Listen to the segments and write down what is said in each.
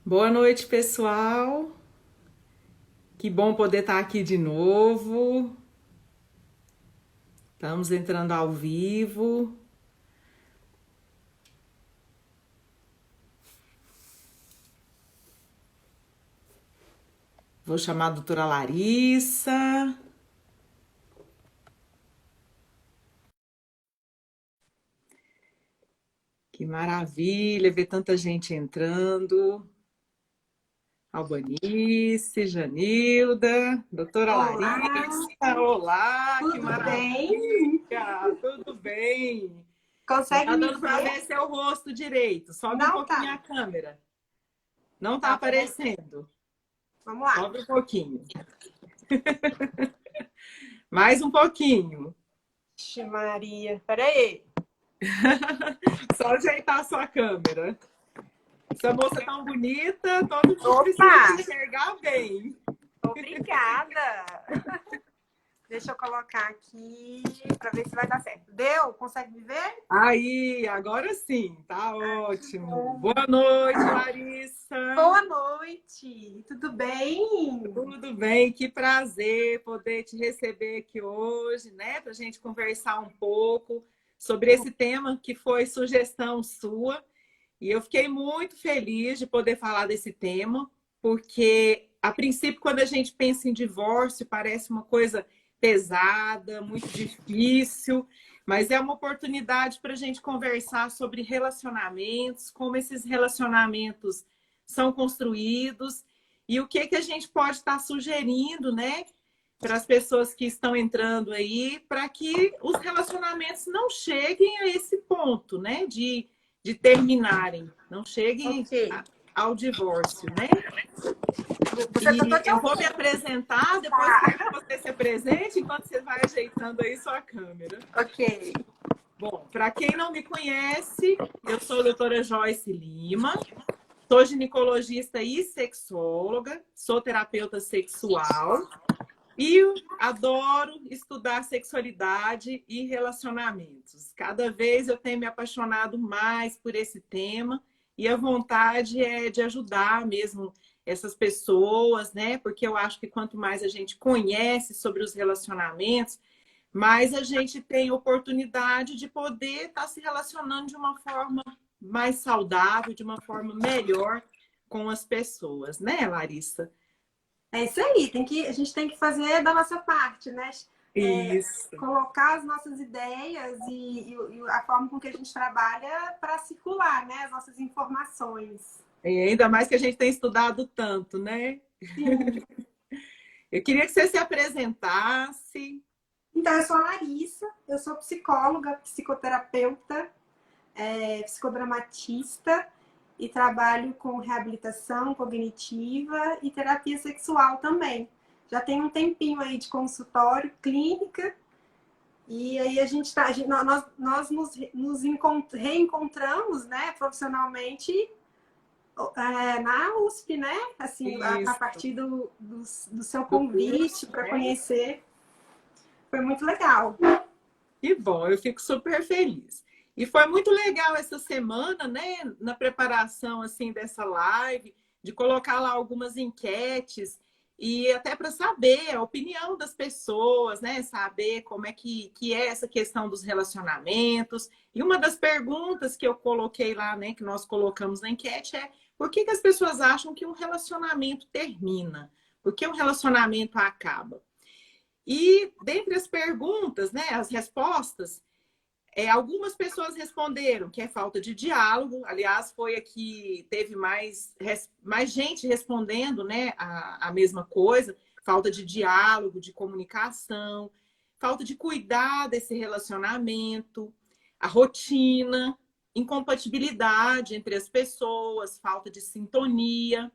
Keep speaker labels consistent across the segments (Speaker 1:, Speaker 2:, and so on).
Speaker 1: Boa noite, pessoal. Que bom poder estar aqui de novo. Estamos entrando ao vivo. Vou chamar a doutora Larissa. Que maravilha ver tanta gente entrando. Albanice, Janilda, doutora
Speaker 2: Olá,
Speaker 1: Larissa. Olá, que
Speaker 2: tudo bem?
Speaker 1: maravilha! Tudo bem? Não
Speaker 2: Consegue
Speaker 1: está
Speaker 2: me
Speaker 1: dando para
Speaker 2: ver?
Speaker 1: ver seu rosto direito. Sobe um
Speaker 2: Não
Speaker 1: pouquinho
Speaker 2: tá.
Speaker 1: a câmera. Não está
Speaker 2: Tá, peraí.
Speaker 1: aparecendo.
Speaker 2: Vamos lá.
Speaker 1: Sobe um pouquinho. Mais um pouquinho.
Speaker 2: Ixi, Maria, peraí.
Speaker 1: Só ajeitar a sua câmera. Essa moça tão bonita, todo mundo
Speaker 2: Opa,
Speaker 1: precisa te enxergar bem.
Speaker 2: obrigada. Deixa eu colocar aqui para ver se vai dar certo. Deu? Consegue me ver?
Speaker 1: Aí, agora sim, tá
Speaker 2: Que
Speaker 1: ótimo.
Speaker 2: bom.
Speaker 1: Boa noite, Larissa.
Speaker 2: Boa noite, tudo bem?
Speaker 1: Tudo bem? Que prazer poder te receber aqui hoje, né? Para a gente conversar um pouco sobre esse tema que foi sugestão sua. E eu fiquei muito feliz de poder falar desse tema, porque, a princípio, quando a gente pensa em divórcio, parece uma coisa pesada, muito difícil, mas é uma oportunidade para a gente conversar sobre relacionamentos, como esses relacionamentos são construídos e o que a gente pode estar sugerindo, né, para as pessoas que estão entrando aí, para que os relacionamentos não cheguem a esse ponto, né, de terminarem, não cheguem
Speaker 2: Ok.
Speaker 1: ao divórcio, né?
Speaker 2: Eu tô
Speaker 1: E
Speaker 2: te
Speaker 1: eu vou me
Speaker 2: ouvindo.
Speaker 1: apresentar, depois quero que
Speaker 2: Tá.
Speaker 1: você se apresente enquanto você vai ajeitando aí sua câmera.
Speaker 2: Ok.
Speaker 1: Bom, para quem não me conhece, eu sou a doutora Joyce Lima, sou ginecologista e sexóloga, sou terapeuta sexual e adoro estudar sexualidade e relacionamentos. Cada vez eu tenho me apaixonado mais por esse tema e a vontade é de ajudar mesmo essas pessoas, né? Porque eu acho que quanto mais a gente conhece sobre os relacionamentos, mais a gente tem oportunidade de poder estar se relacionando de uma forma mais saudável, de uma forma melhor com as pessoas, né, Larissa?
Speaker 2: É isso aí, a gente tem que fazer da nossa parte, né? É,
Speaker 1: Isso.
Speaker 2: colocar as nossas ideias e a forma com que a gente trabalha para circular, né? As nossas informações.
Speaker 1: E ainda mais que a gente tem estudado tanto, né?
Speaker 2: Sim.
Speaker 1: Eu queria que você se apresentasse.
Speaker 2: Então, eu sou a Larissa, eu sou psicóloga, psicoterapeuta, psicodramatista e trabalho com reabilitação cognitiva e terapia sexual também. Já tem um tempinho aí de consultório, clínica. E aí a gente tá, nós reencontramos, né, profissionalmente na USP, né? Assim, a
Speaker 1: Isso,
Speaker 2: partir do seu
Speaker 1: do
Speaker 2: convite
Speaker 1: curso,
Speaker 2: para
Speaker 1: né?
Speaker 2: conhecer, foi muito legal.
Speaker 1: Que bom, eu fico super feliz. E foi muito legal essa semana, né, na preparação assim dessa live, de colocar lá algumas enquetes e até para saber a opinião das pessoas, né, saber como é que é essa questão dos relacionamentos. E uma das perguntas que eu coloquei lá, né, que nós colocamos na enquete é: por que as pessoas acham que um relacionamento termina? Por que um relacionamento acaba? E dentre as perguntas, né, as respostas, algumas pessoas responderam que é falta de diálogo. Aliás, foi aqui, teve mais gente respondendo, né, a mesma coisa. Falta de diálogo, de comunicação, falta de cuidar desse relacionamento, a rotina, incompatibilidade entre as pessoas, falta de sintonia.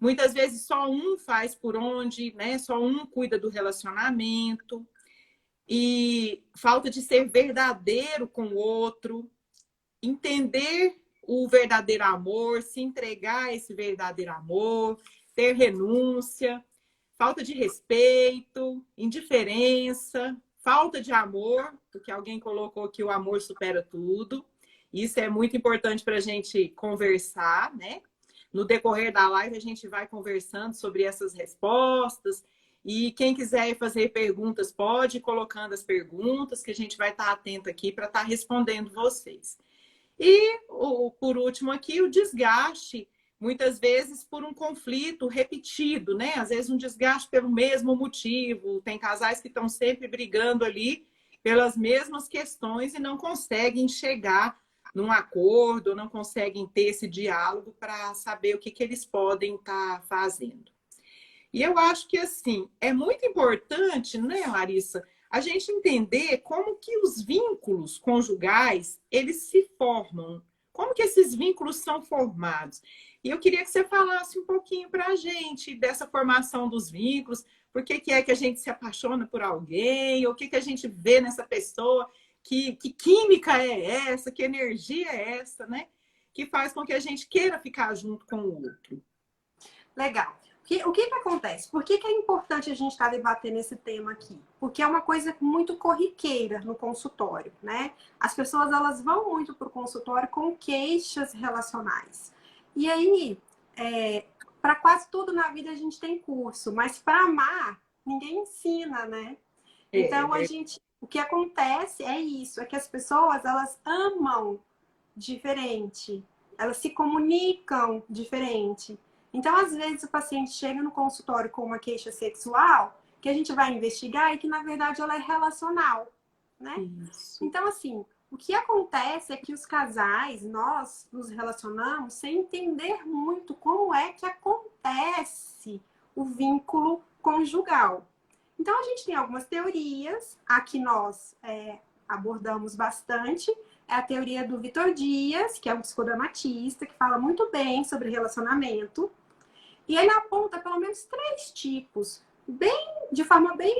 Speaker 1: Muitas vezes só um faz por onde, né? Só um cuida do relacionamento e falta de ser verdadeiro com o outro, entender o verdadeiro amor, se entregar a esse verdadeiro amor, ter renúncia, falta de respeito, indiferença, falta de amor, porque alguém colocou que o amor supera tudo. Isso é muito importante para a gente conversar, né? no decorrer da live a gente vai conversando sobre essas respostas. E quem quiser fazer perguntas, pode ir colocando as perguntas, que a gente vai estar atento aqui para estar respondendo vocês. E, por último aqui, o desgaste, muitas vezes por um conflito repetido, né? Às vezes um desgaste pelo mesmo motivo. Tem casais que estão sempre brigando ali pelas mesmas questões e não conseguem chegar num acordo, não conseguem ter esse diálogo para saber o que eles podem estar fazendo. E eu acho que, assim, é muito importante, né, Larissa, a gente entender como que os vínculos conjugais, eles se formam. Como que esses vínculos são formados? E eu queria que você falasse um pouquinho para a gente dessa formação dos vínculos, por que é que a gente se apaixona por alguém, o que a gente vê nessa pessoa, que química é essa, que energia é essa, né? Que faz com que a gente queira ficar junto com o outro.
Speaker 2: Legal. O que acontece? Por que é importante a gente estar debatendo esse tema aqui? Porque é uma coisa muito corriqueira no consultório, né? As pessoas, elas vão muito para o consultório com queixas relacionais. E aí, para quase tudo na vida a gente tem curso, mas para amar, ninguém ensina, né? Então, o que acontece é isso, é que as pessoas, elas amam diferente, elas se comunicam diferente. Então, às vezes, o paciente chega no consultório com uma queixa sexual, que a gente vai investigar e que, na verdade, ela é relacional, né?
Speaker 1: Isso.
Speaker 2: Então, assim, o que acontece é que os casais, nós nos relacionamos sem entender muito como é que acontece o vínculo conjugal. Então, a gente tem algumas teorias, a que nós abordamos bastante, é a teoria do Vitor Dias, que é um psicodramatista, que fala muito bem sobre relacionamento. E ele aponta pelo menos 3 tipos, de forma bem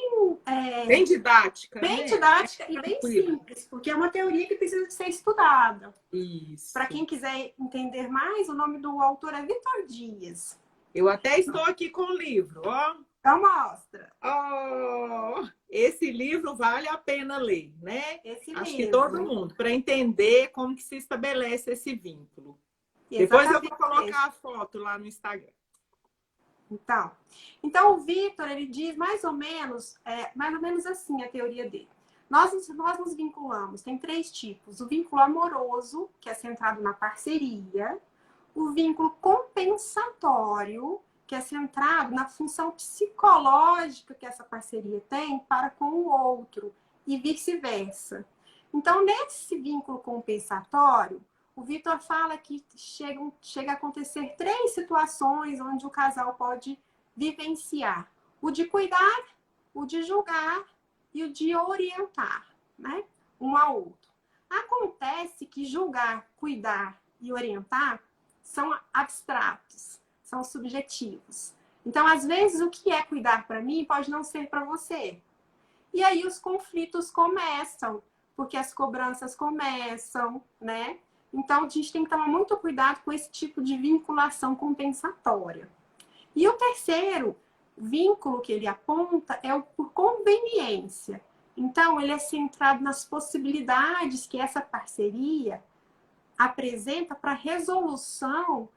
Speaker 1: didática.
Speaker 2: Bem
Speaker 1: né?
Speaker 2: didática e bem simples, porque é uma teoria que precisa ser estudada.
Speaker 1: Isso.
Speaker 2: Para quem quiser entender mais, o nome do autor é Vitor Dias.
Speaker 1: Eu até estou aqui com o livro, ó.
Speaker 2: Então mostra.
Speaker 1: Oh, esse livro vale a pena ler, né? Acho que
Speaker 2: mesmo.
Speaker 1: todo mundo, para entender como que se estabelece esse vínculo.
Speaker 2: Exatamente.
Speaker 1: Depois eu vou colocar a foto lá no Instagram.
Speaker 2: Então o Vitor, ele diz mais ou menos assim a teoria dele. Nós nos vinculamos, tem 3 tipos. O vínculo amoroso, que é centrado na parceria. O vínculo compensatório, que é centrado na função psicológica que essa parceria tem para com o outro e vice-versa. Então, nesse vínculo compensatório, o Vitor fala que chega a acontecer 3 situações onde o casal pode vivenciar: o de cuidar, o de julgar e o de orientar, né? Um ao outro. Acontece que julgar, cuidar e orientar são abstratos, são subjetivos. Então, às vezes, o que é cuidar para mim pode não ser para você. E aí os conflitos começam, porque as cobranças começam, né? Então, a gente tem que tomar muito cuidado com esse tipo de vinculação compensatória. E o terceiro vínculo que ele aponta é o por conveniência. Então, ele é centrado nas possibilidades que essa parceria apresenta para resolução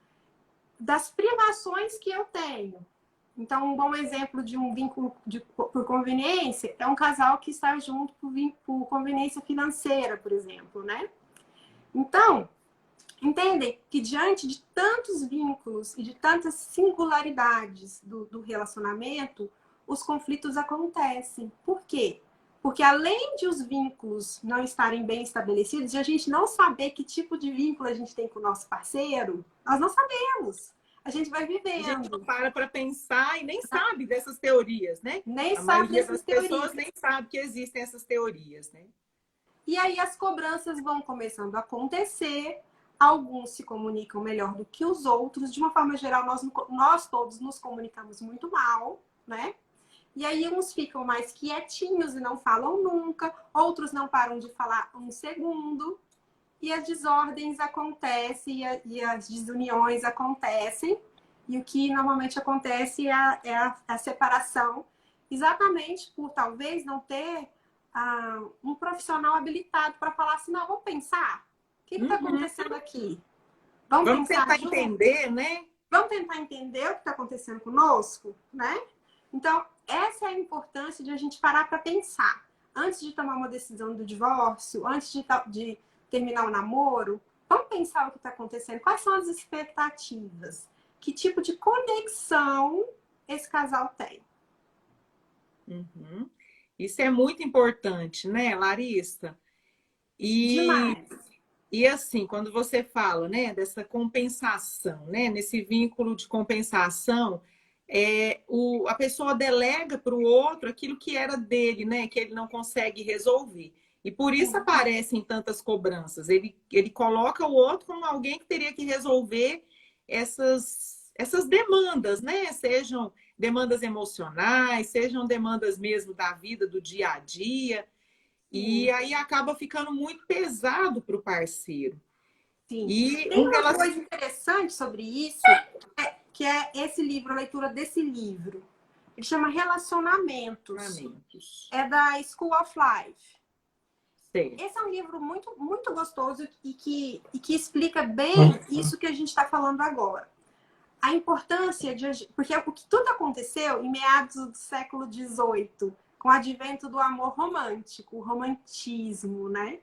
Speaker 2: das privações que eu tenho. Então, um bom exemplo de um vínculo por conveniência é um casal que está junto por conveniência financeira, por exemplo, né? Então, entendem que diante de tantos vínculos e de tantas singularidades do relacionamento, os conflitos acontecem. Por quê? Porque além de os vínculos não estarem bem estabelecidos, e a gente não saber que tipo de vínculo a gente tem com o nosso parceiro, nós não sabemos. A gente vai vivendo.
Speaker 1: A gente não para pensar e nem sabe dessas teorias, né?
Speaker 2: Nem
Speaker 1: a
Speaker 2: sabe
Speaker 1: maioria
Speaker 2: dessas
Speaker 1: das
Speaker 2: teorias.
Speaker 1: pessoas nem sabe que existem essas teorias, né?
Speaker 2: E aí as cobranças vão começando a acontecer. Alguns se comunicam melhor do que os outros. De uma forma geral, nós todos nos comunicamos muito mal, né? E aí uns ficam mais quietinhos e não falam nunca. Outros não param de falar um segundo. E as desordens acontecem e as desuniões acontecem. E o que normalmente acontece é a separação. Exatamente por talvez não ter um profissional habilitado para falar assim, não, vamos pensar. O que está acontecendo aqui?
Speaker 1: Vamos
Speaker 2: pensar
Speaker 1: tentar
Speaker 2: junto?
Speaker 1: entender, né?
Speaker 2: Vamos tentar entender o que está acontecendo conosco, né? Então, essa é a importância de a gente parar para pensar. Antes de tomar uma decisão do divórcio, antes de terminar o namoro, vamos pensar o que está acontecendo. Quais são as expectativas? Que tipo de conexão esse casal tem?
Speaker 1: Uhum. Isso é muito importante, né, Larissa? E,
Speaker 2: Demais.
Speaker 1: e assim, quando você fala, né, dessa compensação, né, nesse vínculo de compensação, a pessoa delega para o outro aquilo que era dele, né, que ele não consegue resolver. E por isso
Speaker 2: Sim.
Speaker 1: aparecem tantas cobranças. Ele coloca o outro como alguém que teria que resolver essas demandas, né? Sejam demandas emocionais, sejam demandas mesmo da vida, do dia a dia. E
Speaker 2: Sim.
Speaker 1: aí acaba ficando muito pesado para o parceiro.
Speaker 2: Sim.
Speaker 1: E
Speaker 2: Tem
Speaker 1: o
Speaker 2: uma
Speaker 1: relacionamento.
Speaker 2: coisa interessante sobre isso, que é esse livro, a leitura desse livro. Ele chama Relacionamentos. É da School of Life. Esse é um livro muito, muito gostoso e que explica bem isso que a gente está falando agora. A importância de... Porque o que tudo aconteceu em meados do século XVIII, com o advento do amor romântico, o romantismo, né?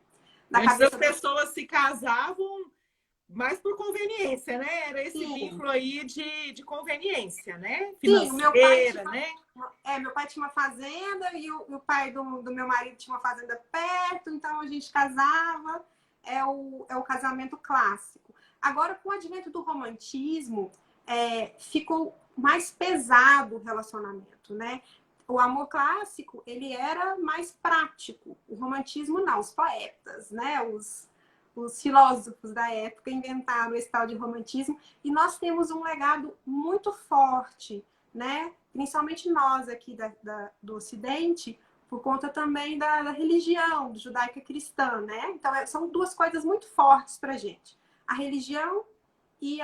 Speaker 2: Na
Speaker 1: Antes as
Speaker 2: cabeça das...
Speaker 1: pessoas se casavam mais por conveniência, né? Era esse
Speaker 2: Sim,
Speaker 1: vínculo aí de conveniência, né?
Speaker 2: sim,
Speaker 1: Financeira, né?
Speaker 2: meu pai tinha uma fazenda e o pai do meu marido tinha uma fazenda perto, então a gente casava, é o casamento clássico. Agora, com o advento do romantismo, ficou mais pesado o relacionamento, né? O amor clássico, ele era mais prático. O romantismo não, os poetas, né? Os filósofos da época inventaram esse tal de romantismo e nós temos um legado muito forte, né? Principalmente nós aqui do Ocidente, por conta também da religião judaica cristã, né? Então, são duas coisas muito fortes para a gente. A religião e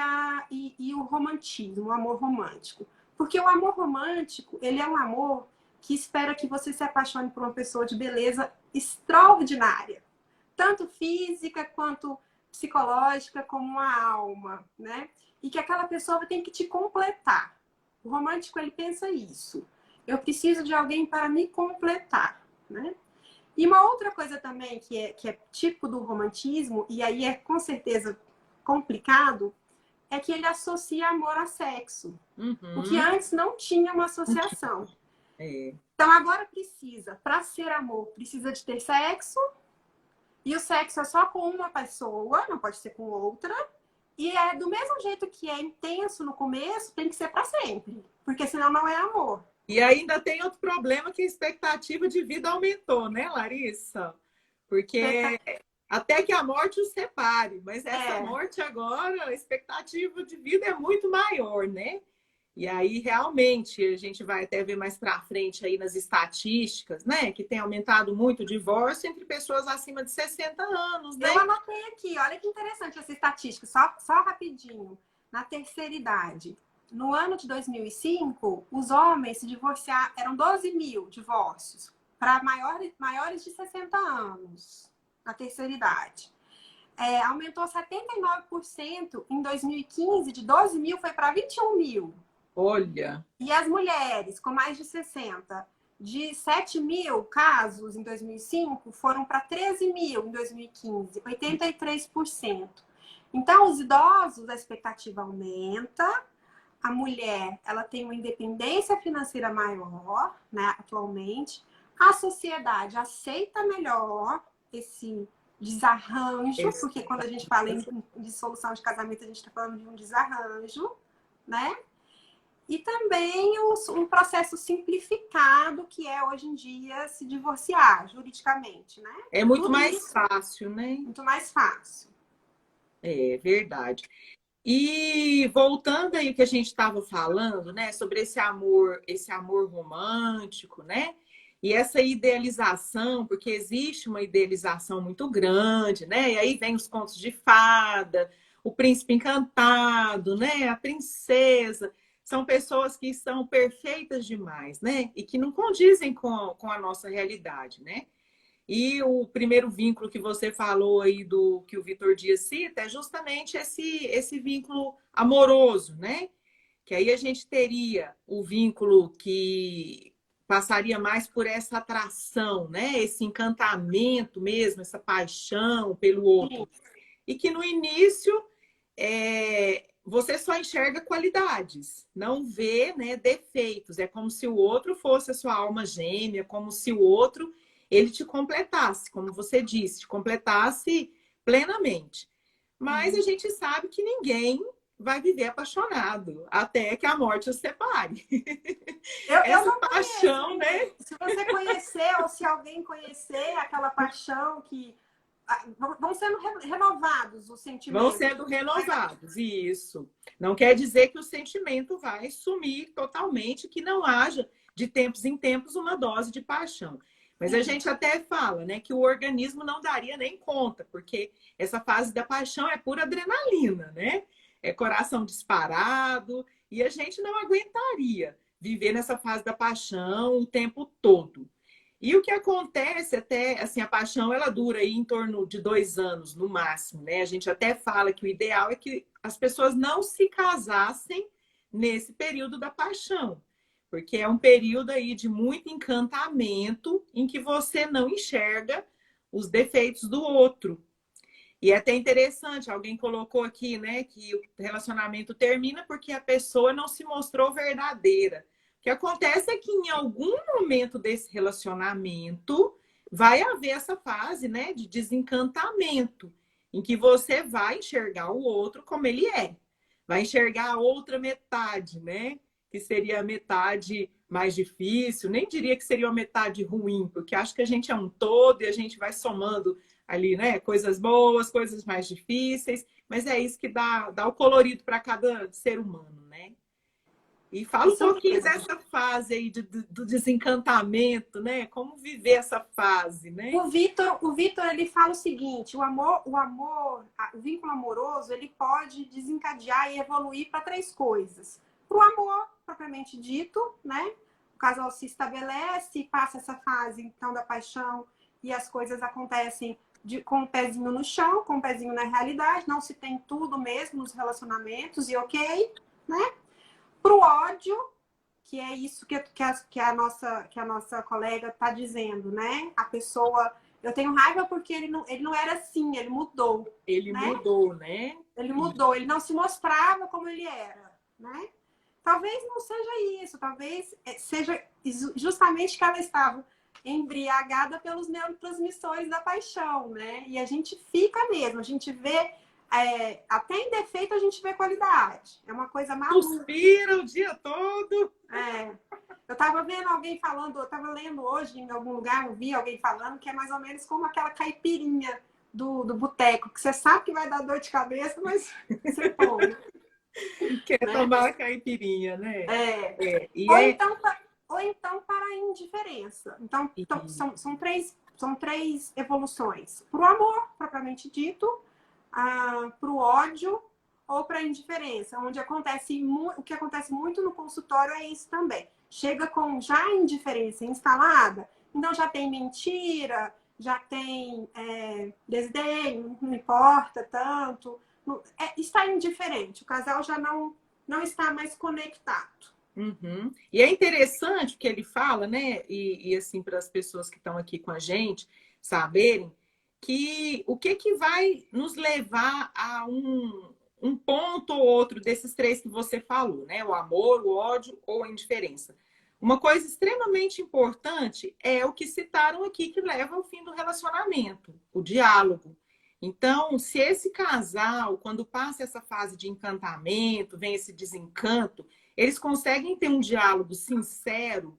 Speaker 2: o romantismo, o amor romântico. Porque o amor romântico, ele é um amor que espera que você se apaixone por uma pessoa de beleza extraordinária. Tanto física quanto psicológica, como a alma, né? E que aquela pessoa tem que te completar. O romântico, ele pensa isso. Eu preciso de alguém para me completar, né? E uma outra coisa também que é tipo do romantismo, e aí é com certeza complicado, é que ele associa amor a sexo. O que
Speaker 1: Uhum.
Speaker 2: antes não tinha uma associação.
Speaker 1: É.
Speaker 2: Então agora precisa, para ser amor, precisa de ter sexo, e o sexo é só com uma pessoa, não pode ser com outra. E é do mesmo jeito que é intenso no começo, tem que ser para sempre. Porque senão não é amor.
Speaker 1: E ainda tem outro problema que a expectativa de vida aumentou, né, Larissa? Porque até que a morte os separe, mas essa morte agora, a expectativa de vida é muito maior, né? E aí, realmente, a gente vai até ver mais para frente aí nas estatísticas, né? Que tem aumentado muito o divórcio entre pessoas acima de 60 anos, né?
Speaker 2: Eu anotei aqui, olha que interessante essa estatística, só rapidinho. Na terceira idade, no ano de 2005, os homens se divorciaram, eram 12 mil divórcios para maiores de 60 anos, na terceira idade. Aumentou 79% em 2015, de 12 mil foi para 21 mil.
Speaker 1: Olha.
Speaker 2: E as mulheres com mais de 60, de 7 mil casos em 2005, foram para 13 mil em 2015, 83%. Então, os idosos, a expectativa aumenta, a mulher ela tem uma independência financeira maior, né, atualmente, a sociedade aceita melhor esse desarranjo, porque quando a gente fala em dissolução de casamento, a gente está falando de um desarranjo, né? E também um processo simplificado, que é hoje em dia se divorciar juridicamente, né?
Speaker 1: É muito
Speaker 2: Tudo
Speaker 1: mais
Speaker 2: isso
Speaker 1: fácil, né?
Speaker 2: muito mais fácil.
Speaker 1: É verdade. E voltando aí o que a gente estava falando, né, sobre esse amor romântico, né? E essa idealização, porque existe uma idealização muito grande, né? E aí vem os contos de fada, o príncipe encantado, né? A princesa. São pessoas que são perfeitas demais, né? E que não condizem com a nossa realidade, né? E o primeiro vínculo que você falou aí do que o Vitor Dias cita é justamente esse vínculo amoroso, né? Que aí a gente teria o vínculo que passaria mais por essa atração, né? Esse encantamento mesmo, essa paixão pelo outro. E que no início você só enxerga qualidades, não vê, né, defeitos. É como se o outro fosse a sua alma gêmea, como se o outro ele te completasse, como você disse, te completasse plenamente. Mas a gente sabe que ninguém vai viver apaixonado até que a morte os separe.
Speaker 2: Eu
Speaker 1: Essa
Speaker 2: não conheço,
Speaker 1: paixão, né?
Speaker 2: se você conhecer ou se alguém conhecer aquela paixão que vão sendo renovados os
Speaker 1: Vão
Speaker 2: sentimentos.
Speaker 1: sendo renovados, isso. Não quer dizer que o sentimento vai sumir totalmente, que não haja, de tempos em tempos, uma dose de paixão. Mas a gente até fala, né, que o organismo não daria nem conta, porque essa fase da paixão é pura adrenalina, né? É coração disparado, e a gente não aguentaria viver nessa fase da paixão o tempo todo. E o que acontece até, assim, a paixão ela dura aí em torno de 2 anos no máximo, né? A gente até fala que o ideal é que as pessoas não se casassem nesse período da paixão, porque é um período aí de muito encantamento em que você não enxerga os defeitos do outro. E é até interessante, alguém colocou aqui, né, que o relacionamento termina porque a pessoa não se mostrou verdadeira. O que acontece é que em algum momento desse relacionamento vai haver essa fase, né, de desencantamento, em que você vai enxergar o outro como ele é. Vai enxergar a outra metade, né, que seria a metade mais difícil. Nem diria que seria uma metade ruim, porque acho que a gente é um todo e a gente vai somando ali, né? Coisas boas, coisas mais difíceis, mas é isso que dá o colorido para cada ser humano, né? E fala um
Speaker 2: Isso
Speaker 1: pouquinho
Speaker 2: mesmo.
Speaker 1: dessa fase aí do desencantamento, né? Como viver essa fase, né?
Speaker 2: O Vitor ele fala o seguinte: o vínculo amoroso, ele pode desencadear e evoluir para 3 coisas. Para o amor propriamente dito, né? O casal se estabelece, passa essa fase então da paixão e as coisas acontecem com o pezinho no chão, com o pezinho na realidade, não se tem tudo mesmo nos relacionamentos e ok, né? Para o ódio, que é isso que a nossa colega está dizendo, né? A pessoa, eu tenho raiva porque ele não era assim, ele mudou.
Speaker 1: Ele
Speaker 2: né?
Speaker 1: mudou, né?
Speaker 2: Ele mudou, ele não se mostrava como ele era, né? Talvez não seja isso, talvez seja justamente que ela estava embriagada pelos neurotransmissores da paixão, né? E a gente fica mesmo, a gente vê, até em defeito a gente vê qualidade. É uma coisa maluca.
Speaker 1: Suspira o dia todo.
Speaker 2: Eu estava vendo alguém falando, eu estava lendo hoje em algum lugar, eu vi alguém falando que é mais ou menos como aquela caipirinha do boteco, que você sabe que vai dar dor de cabeça, mas você toma.
Speaker 1: Quer
Speaker 2: né?
Speaker 1: tomar a caipirinha, né?
Speaker 2: Ou então para a indiferença. Então são três evoluções. Para o amor, propriamente dito, para o ódio ou para a indiferença, onde o que acontece muito no consultório é isso também. Chega com já a indiferença instalada, então já tem mentira, já tem desdém, não importa tanto, está indiferente, o casal já não está mais conectado.
Speaker 1: Uhum. E é interessante o que ele fala, né? E assim, para as pessoas que estão aqui com a gente saberem que o que vai nos levar a um ponto ou outro desses 3 que você falou, né? O amor, o ódio ou a indiferença. Uma coisa extremamente importante é o que citaram aqui, que leva ao fim do relacionamento, o diálogo. Então, se esse casal, quando passa essa fase de encantamento, vem esse desencanto, eles conseguem ter um diálogo sincero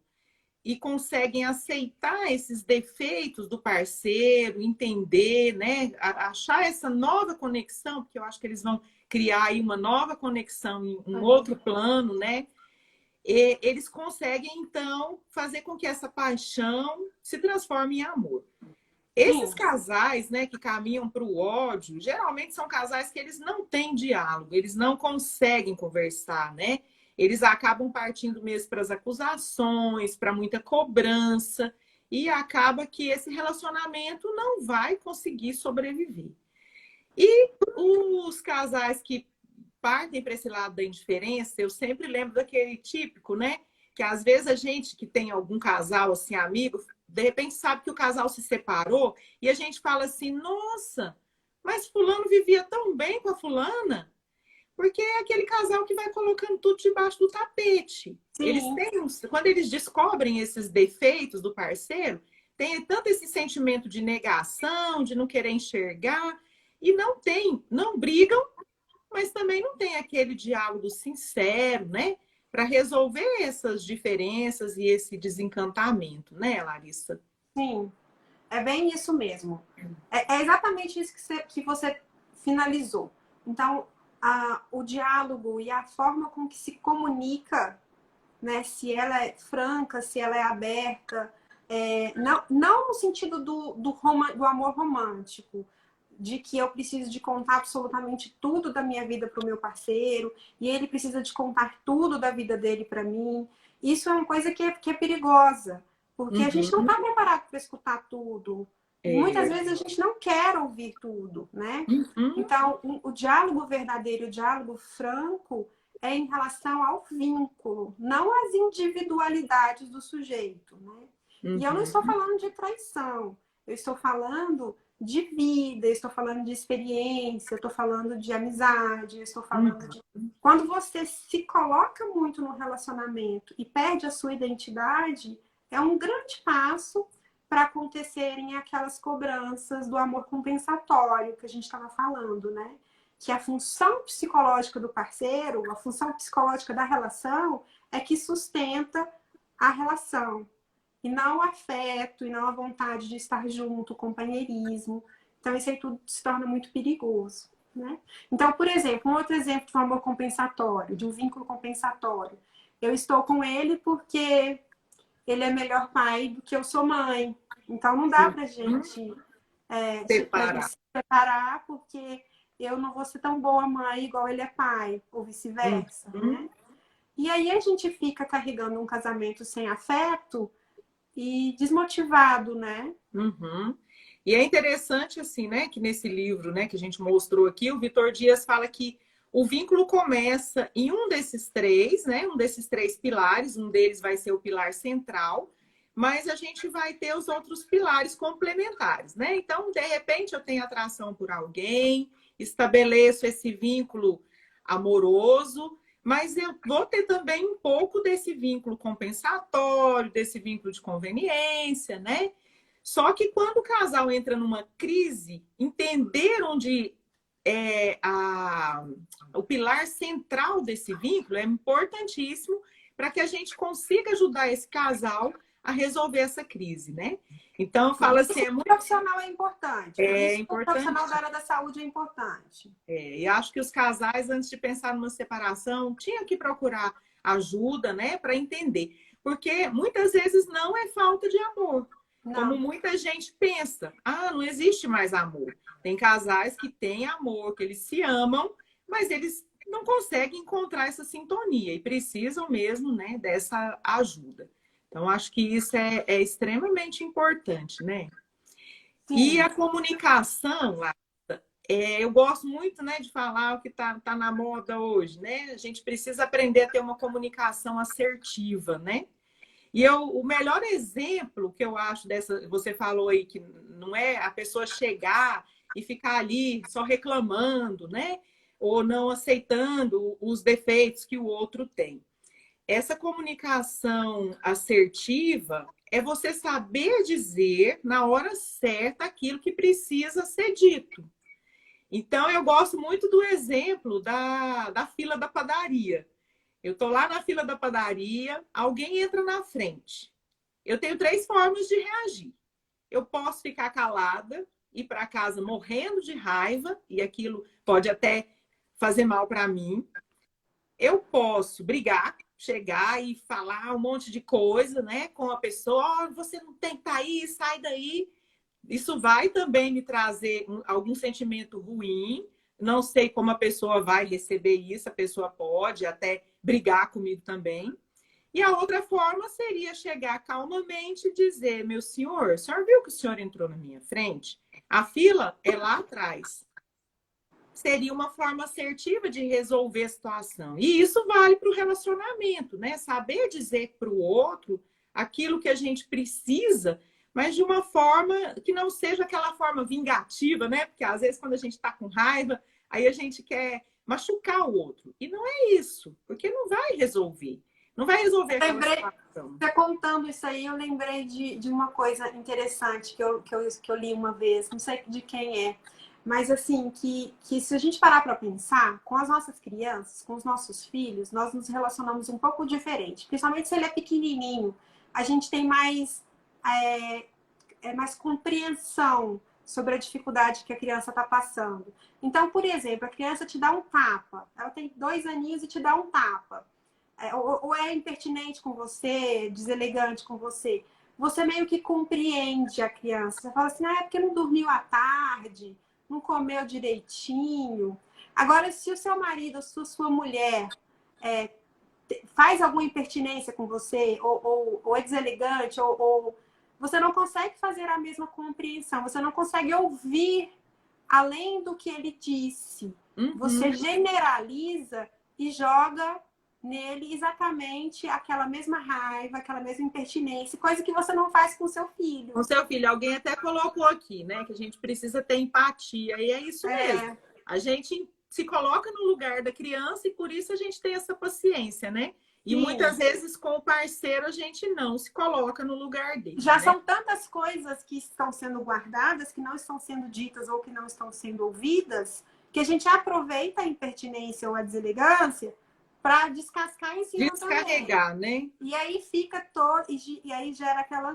Speaker 1: e conseguem aceitar esses defeitos do parceiro, entender, né? Achar essa nova conexão, porque eu acho que eles vão criar aí uma nova conexão em um outro plano, né? E eles conseguem, então, fazer com que essa paixão se transforme em amor. Esses casais, né, que caminham para o ódio, geralmente são casais que eles não têm diálogo, eles não conseguem conversar, né? Eles acabam partindo mesmo para as acusações, para muita cobrança. e acaba que esse relacionamento não vai conseguir sobreviver. E os casais que partem para esse lado da indiferença, eu sempre lembro daquele típico, né? Que às vezes a gente que tem algum casal assim, amigo, de repente sabe que o casal se separou e a gente fala assim, nossa, mas fulano vivia tão bem com a fulana, porque é aquele casal que vai colocando tudo debaixo do tapete. Eles
Speaker 2: Sim,
Speaker 1: têm, quando eles descobrem esses defeitos do parceiro, tem tanto esse sentimento de negação, de não querer enxergar, e não brigam, mas também não tem aquele diálogo sincero, né? Para resolver essas diferenças e esse desencantamento, né, Larissa?
Speaker 2: sim. É bem isso mesmo. É exatamente isso que você finalizou. Então, o diálogo e a forma com que se comunica, né, se ela é franca, se ela é aberta, não no sentido do amor romântico, de que eu preciso de contar absolutamente tudo da minha vida para o meu parceiro e ele precisa de contar tudo da vida dele para mim. Isso é uma coisa que é perigosa, porque a gente não
Speaker 1: Uhum.
Speaker 2: está preparado para escutar tudo. E muitas
Speaker 1: É.
Speaker 2: vezes a gente não quer ouvir tudo, né?
Speaker 1: Uhum.
Speaker 2: Então, o diálogo verdadeiro, o diálogo franco, é em relação ao vínculo, não às individualidades do sujeito, né? E eu não estou
Speaker 1: Uhum.
Speaker 2: falando de traição, eu estou falando de vida, eu estou falando de experiência, eu estou falando de amizade, eu estou falando de.
Speaker 1: Uhum.
Speaker 2: Quando você se coloca muito no relacionamento e perde a sua identidade, é um grande passo para acontecerem aquelas cobranças do amor compensatório que a gente estava falando, né? Que a função psicológica do parceiro, a função psicológica da relação é que sustenta a relação. E não o afeto, e não a vontade de estar junto, o companheirismo. Então, isso aí tudo se torna muito perigoso, né? Então, por exemplo, um outro exemplo de um amor compensatório, de um vínculo compensatório. Eu estou com ele porque ele é melhor pai do que eu sou mãe. Então, não dá pra
Speaker 1: Uhum.
Speaker 2: gente, pra gente
Speaker 1: Separar.
Speaker 2: se separar porque eu não vou ser tão boa mãe igual ele é pai, ou vice-versa,
Speaker 1: Uhum.
Speaker 2: né? E aí a gente fica carregando um casamento sem afeto e desmotivado, né?
Speaker 1: Uhum. E é interessante, assim, né, que nesse livro, né, que a gente mostrou aqui, o Vitor Dias fala que o vínculo começa em um desses três, né, um desses três pilares, um deles vai ser o pilar central, mas a gente vai ter os outros pilares complementares, né? Então, de repente, eu tenho atração por alguém, estabeleço esse vínculo amoroso, mas eu vou ter também um pouco desse vínculo compensatório, desse vínculo de conveniência, né? Só que quando o casal entra numa crise, entender onde o pilar central desse vínculo é importantíssimo para que a gente consiga ajudar esse casal a resolver essa crise, né? Então,
Speaker 2: Por
Speaker 1: fala
Speaker 2: isso
Speaker 1: assim,
Speaker 2: que o profissional é importante. Por
Speaker 1: é
Speaker 2: isso que o
Speaker 1: importante.
Speaker 2: profissional da área da saúde é importante.
Speaker 1: E acho que os casais, antes de pensar numa separação, tinham que procurar ajuda, né, para entender. Porque muitas vezes não é falta de amor. Como
Speaker 2: Não.
Speaker 1: muita gente pensa, não existe mais amor. Tem casais que têm amor, que eles se amam, mas eles não conseguem encontrar essa sintonia e precisam mesmo, né, dessa ajuda. Então, acho que isso é extremamente importante, né? E
Speaker 2: Sim.
Speaker 1: a comunicação, eu gosto muito, né, de falar o que tá na moda hoje, né? A gente precisa aprender a ter uma comunicação assertiva, né? O melhor exemplo que eu acho dessa, você falou aí que não é a pessoa chegar e ficar ali só reclamando, né? Ou não aceitando os defeitos que o outro tem. Essa comunicação assertiva é você saber dizer na hora certa aquilo que precisa ser dito. Então, eu gosto muito do exemplo da fila da padaria. Eu estou lá na fila da padaria, alguém entra na frente. Eu tenho três formas de reagir. Eu posso ficar calada, ir para casa morrendo de raiva, e aquilo pode até fazer mal para mim. Eu posso brigar, chegar e falar um monte de coisa, né, com a pessoa. Oh, você não tem que estar aí, sai daí. Isso vai também me trazer algum sentimento ruim. Não sei como a pessoa vai receber isso, a pessoa pode até brigar comigo também. E a outra forma seria chegar calmamente e dizer, meu senhor, o senhor viu que o senhor entrou na minha frente? A fila é lá atrás. Seria uma forma assertiva de resolver a situação. E isso vale para o relacionamento, né? Saber dizer para o outro aquilo que a gente precisa, mas de uma forma que não seja aquela forma vingativa, né? Porque às vezes quando a gente está com raiva, aí a gente quer machucar o outro. E não é isso, porque não vai resolver. Não vai resolver aquela situação.
Speaker 2: Você contando isso aí, eu lembrei de uma coisa interessante que eu li uma vez, não sei de quem é, mas assim, que se a gente parar para pensar, com as nossas crianças, com os nossos filhos, nós nos relacionamos um pouco diferente. Principalmente se ele é pequenininho, a gente tem mais compreensão sobre a dificuldade que a criança está passando. Então, por exemplo, a criança te dá um tapa, ela tem 2 aninhos e te dá um tapa. Ou é impertinente com você, deselegante com você, você meio que compreende a criança. Você fala assim, é porque não dormiu à tarde, não comeu direitinho. Agora, se o seu marido, se a sua mulher faz alguma impertinência com você, ou é deselegante, ou você não consegue fazer a mesma compreensão, você não consegue ouvir além do que ele disse. Você generaliza e joga nele exatamente aquela mesma raiva, aquela mesma impertinência, coisa que você não faz com o seu filho.
Speaker 1: Com seu filho, alguém até colocou aqui, né? Que a gente precisa ter empatia, e é isso mesmo. A gente se coloca no lugar da criança e por isso a gente tem essa paciência, né? E
Speaker 2: Sim.
Speaker 1: Muitas vezes com o parceiro a gente não se coloca no lugar dele.
Speaker 2: Já
Speaker 1: né?
Speaker 2: São tantas coisas que estão sendo guardadas, que não estão sendo ditas ou que não estão sendo ouvidas, que a gente aproveita a impertinência ou a deselegância para descascar em cima
Speaker 1: Descarregar,
Speaker 2: também.
Speaker 1: né?
Speaker 2: E aí fica e aí gera aquela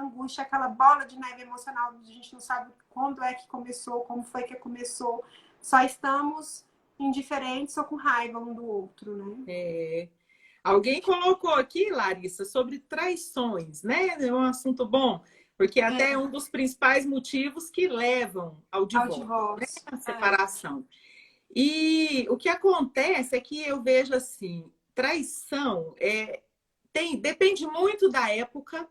Speaker 2: angústia, aquela bola de neve emocional, a gente não sabe quando é que começou, como foi que começou. Só estamos indiferentes ou com raiva um do outro, né?
Speaker 1: Alguém colocou aqui, Larissa, sobre traições, né? É um assunto bom, porque até é um dos principais motivos que levam ao divórcio. Né? A separação. E o que acontece é que eu vejo assim, traição depende muito da época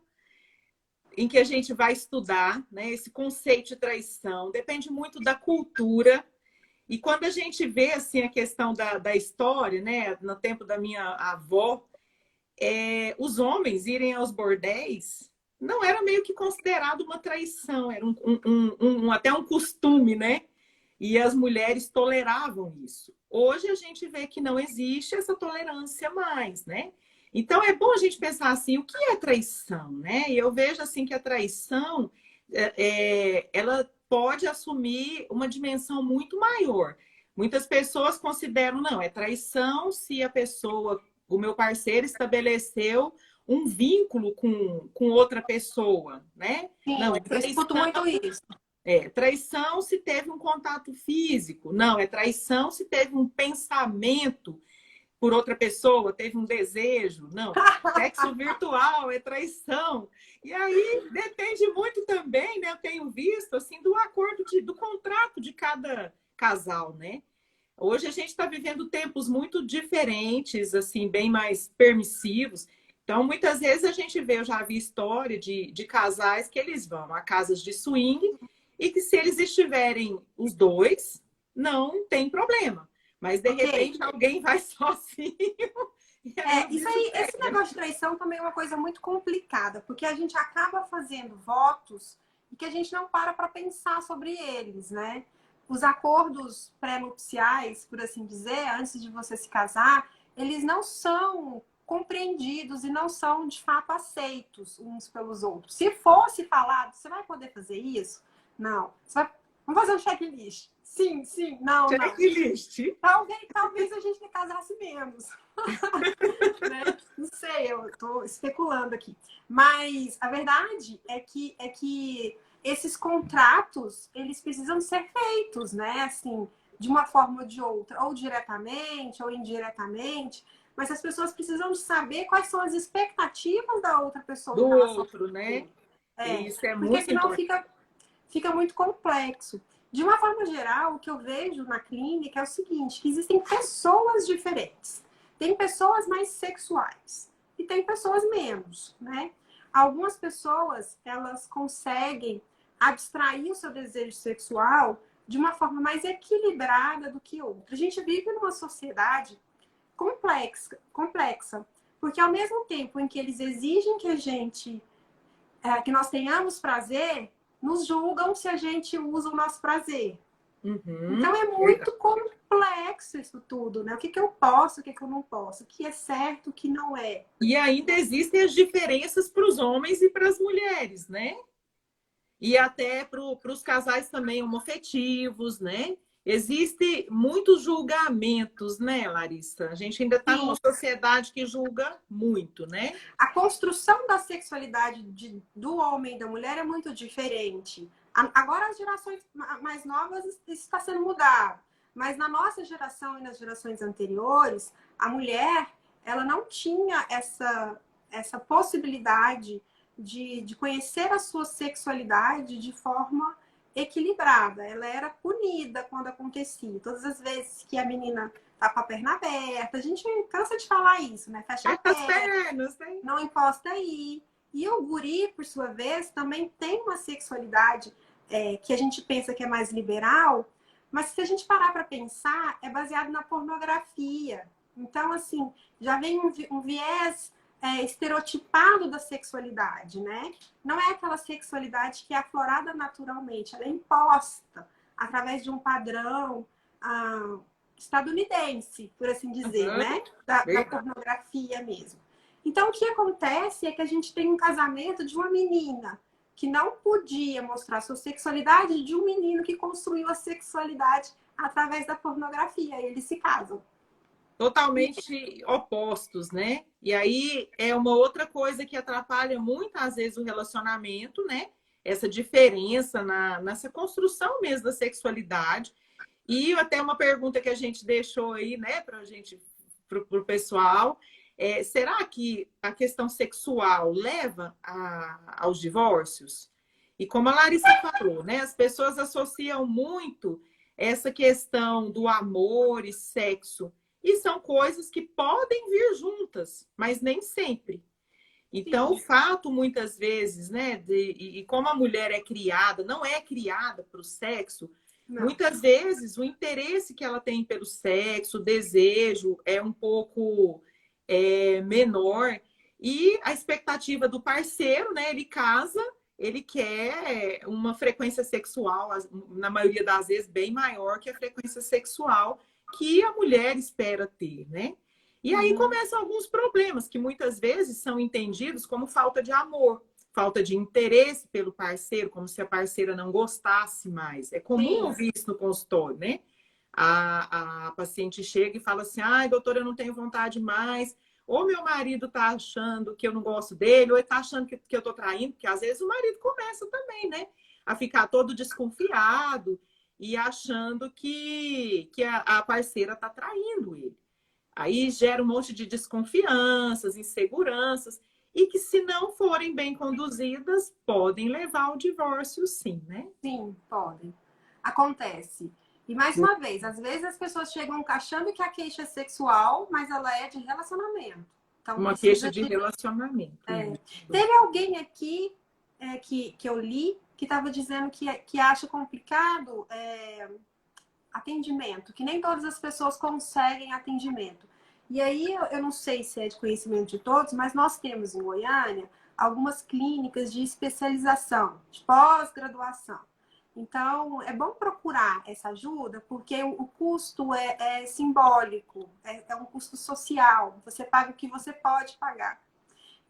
Speaker 1: em que a gente vai estudar, né? Esse conceito de traição, depende muito da cultura. E quando a gente vê assim, a questão da história, né? No tempo da minha avó, os homens irem aos bordéis não era meio que considerado uma traição, era até um costume, né? E as mulheres toleravam isso. Hoje a gente vê que não existe essa tolerância mais, né? Então é bom a gente pensar assim, o que é traição, né? E eu vejo assim que a traição ela pode assumir uma dimensão muito maior. Muitas pessoas consideram, não, é traição se a pessoa, o meu parceiro, estabeleceu um vínculo com outra pessoa, né?
Speaker 2: Sim,
Speaker 1: não,
Speaker 2: eu escuto muito isso.
Speaker 1: Traição se teve um contato físico. Não, é traição se teve um pensamento por outra pessoa, teve um desejo. Não, sexo virtual é traição. E aí depende muito também, né? Eu tenho visto assim do acordo do contrato de cada casal, né? Hoje a gente está vivendo tempos muito diferentes, assim, bem mais permissivos. Então, muitas vezes a gente vê, eu já vi história de casais que eles vão a casas de swing e que se eles estiverem os dois, não tem problema. Mas, de repente, alguém vai sozinho.
Speaker 2: Isso aí, esse negócio de traição também é uma coisa muito complicada, porque a gente acaba fazendo votos e que a gente não para pensar sobre eles, né? Os acordos pré-nupciais, por assim dizer, antes de você se casar, eles não são compreendidos e não são, de fato, aceitos uns pelos outros. Se fosse falado, você vai poder fazer isso? Não. Vamos fazer um checklist. Sim, não.
Speaker 1: Checklist.
Speaker 2: Talvez a gente casasse menos. Né? Não sei, eu estou especulando aqui. Mas a verdade é que esses contratos, eles precisam ser feitos, né? Assim, de uma forma ou de outra, ou diretamente ou indiretamente. Mas as pessoas precisam saber quais são as expectativas da outra pessoa.
Speaker 1: Do outro, né?
Speaker 2: Isso é muito senão fica muito complexo. De uma forma geral, o que eu vejo na clínica é o seguinte, que existem pessoas diferentes. Tem pessoas mais sexuais, e tem pessoas menos, né? Algumas pessoas, elas conseguem abstrair o seu desejo sexual de uma forma mais equilibrada do que outra. A gente vive numa sociedade complexa, porque ao mesmo tempo em que eles exigem que a gente, que nós tenhamos prazer, nos julgam se a gente usa o nosso prazer. Então é muito complexo isso tudo, né? O que eu posso, o que eu não posso, o que é certo, o que não é.
Speaker 1: E ainda existem as diferenças para os homens e para as mulheres, né? E até para os casais também homoafetivos, né? Existem muitos julgamentos, né, Larissa? A gente ainda está numa sociedade que julga muito, né?
Speaker 2: A construção da sexualidade do homem e da mulher é muito diferente. Agora as gerações mais novas isso está sendo mudado. Mas na nossa geração e nas gerações anteriores, a mulher ela não tinha essa possibilidade de conhecer a sua sexualidade de forma equilibrada. Ela era punida quando acontecia. Todas as vezes que a menina tá com a perna aberta, a gente cansa de falar isso, né? Fecha a perna, não encosta aí. E o guri, por sua vez, também tem uma sexualidade que a gente pensa que é mais liberal, mas se a gente parar para pensar, é baseado na pornografia. Então, assim, já vem um viés estereotipado da sexualidade, né? Não é aquela sexualidade que é aflorada naturalmente, ela é imposta através de um padrão estadunidense, por assim dizer, né? Da pornografia mesmo. Então, o que acontece é que a gente tem um casamento de uma menina que não podia mostrar sua sexualidade de um menino que construiu a sexualidade através da pornografia. E eles se casam.
Speaker 1: Totalmente opostos, né? E aí é uma outra coisa que atrapalha muitas vezes o relacionamento, né? Essa diferença nessa construção mesmo da sexualidade. E até uma pergunta que a gente deixou aí, né, para o pessoal. Será que a questão sexual leva aos divórcios? E como a Larissa falou, né? As pessoas associam muito essa questão do amor e sexo. E são coisas que podem vir juntas, mas nem sempre. Então, o fato, muitas vezes, né, e como a mulher é criada, não é criada para o sexo, muitas vezes o interesse que ela tem pelo sexo, o desejo é um pouco menor. E a expectativa do parceiro, né, ele casa, ele quer uma frequência sexual, na maioria das vezes, bem maior que a frequência sexual que a mulher espera ter, né? E aí começam alguns problemas que muitas vezes são entendidos como falta de amor, falta de interesse pelo parceiro, como se a parceira não gostasse mais. É comum ouvir isso no consultório, né? A paciente chega e fala assim, ai, doutora, eu não tenho vontade mais. Ou meu marido tá achando que eu não gosto dele, ou ele tá achando que eu tô traindo, porque às vezes o marido começa também, né? A ficar todo desconfiado e achando que a parceira está traindo ele. Aí gera um monte de desconfianças, inseguranças, e que, se não forem bem conduzidas, podem levar ao divórcio, sim, né?
Speaker 2: Sim, podem. Acontece. E, mais uma vez, às vezes as pessoas chegam achando que a queixa é sexual, mas ela é de relacionamento. Então,
Speaker 1: uma queixa de relacionamento.
Speaker 2: Teve alguém aqui que eu li que estava dizendo que acha complicado atendimento, que nem todas as pessoas conseguem atendimento. E aí, eu não sei se é de conhecimento de todos, mas nós temos em Goiânia algumas clínicas de especialização, de pós-graduação. Então, é bom procurar essa ajuda, porque o custo é simbólico, é um custo social. Você paga o que você pode pagar.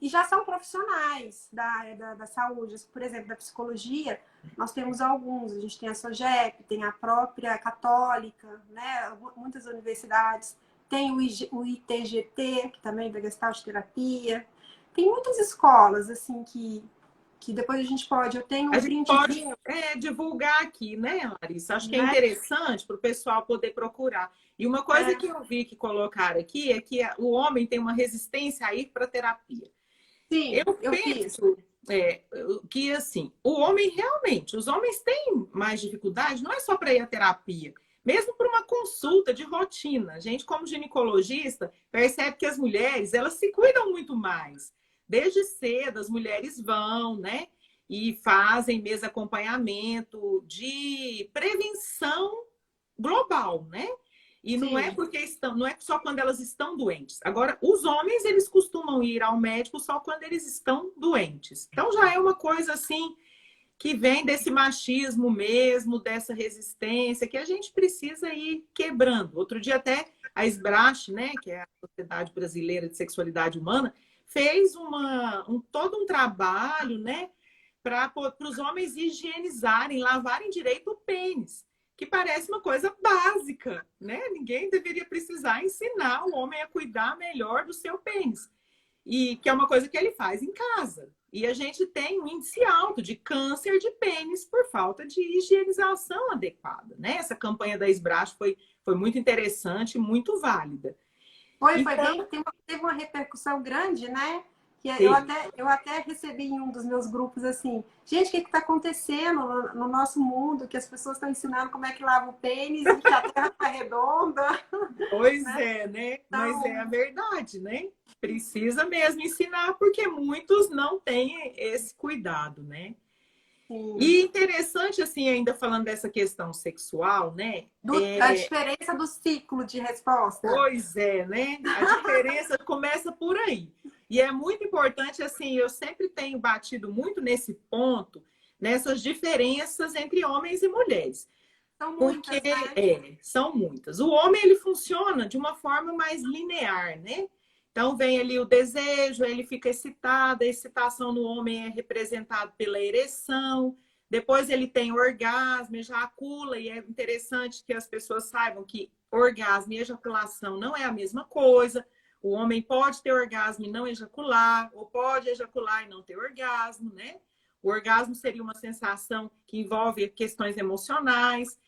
Speaker 2: E já são profissionais da área da saúde, por exemplo, da psicologia, nós temos alguns. A gente tem a SOGEP, tem a própria Católica, né? Muitas universidades. Tem o ITGT, que também é da Gestalt Terapia. Tem muitas escolas, assim, que depois a gente pode... Eu tenho um printzinho.
Speaker 1: Pode divulgar aqui, né, Larissa? Acho que é interessante para o pessoal poder procurar. E uma coisa que eu vi que colocaram aqui é que o homem tem uma resistência a ir para terapia.
Speaker 2: Sim, eu penso
Speaker 1: que, assim, o homem realmente, os homens têm mais dificuldade, não é só para ir à terapia, mesmo por uma consulta de rotina. A gente, como ginecologista, percebe que as mulheres, elas se cuidam muito mais. Desde cedo, as mulheres vão, né? E fazem mesmo acompanhamento de prevenção global, né? E não é
Speaker 2: Sim.
Speaker 1: porque estão, não é só quando elas estão doentes. Agora, os homens, eles costumam ir ao médico só quando eles estão doentes. Então já é uma coisa assim que vem desse machismo mesmo, dessa resistência, que a gente precisa ir quebrando. Outro dia até a SBRASH, né, que é a Sociedade Brasileira de Sexualidade Humana, fez todo um trabalho, né, para os homens higienizarem, lavarem direito o pênis, que parece uma coisa básica, né? Ninguém deveria precisar ensinar o homem a cuidar melhor do seu pênis. E que é uma coisa que ele faz em casa. E a gente tem um índice alto de câncer de pênis por falta de higienização adequada, né? Essa campanha da SBRASH foi muito interessante, muito válida.
Speaker 2: Foi
Speaker 1: Então,
Speaker 2: bem, teve uma repercussão grande, né? Que
Speaker 1: teve.
Speaker 2: eu até recebi em um dos meus grupos assim, gente, o que está acontecendo no nosso mundo? Que as pessoas estão ensinando como é que lava o pênis e que a terra está redonda,
Speaker 1: Pois
Speaker 2: né?
Speaker 1: é, né? Mas é a
Speaker 2: Então,
Speaker 1: verdade, né? Precisa mesmo ensinar, porque muitos não têm esse cuidado, né?
Speaker 2: sim.
Speaker 1: E interessante, assim, ainda falando dessa questão sexual, né?
Speaker 2: A diferença do ciclo de resposta.
Speaker 1: Pois é, né? A diferença começa por aí. E é muito importante, assim, eu sempre tenho batido muito nesse ponto, nessas diferenças entre homens e mulheres.
Speaker 2: São
Speaker 1: Porque
Speaker 2: muitas, né?
Speaker 1: são muitas. O homem, ele funciona de uma forma mais linear, né? Então vem ali o desejo, ele fica excitado, a excitação no homem é representada pela ereção, depois ele tem orgasmo, ejacula, e é interessante que as pessoas saibam que orgasmo e ejaculação não é a mesma coisa. O homem pode ter orgasmo e não ejacular, ou pode ejacular e não ter orgasmo, né? O orgasmo seria uma sensação que envolve questões emocionais.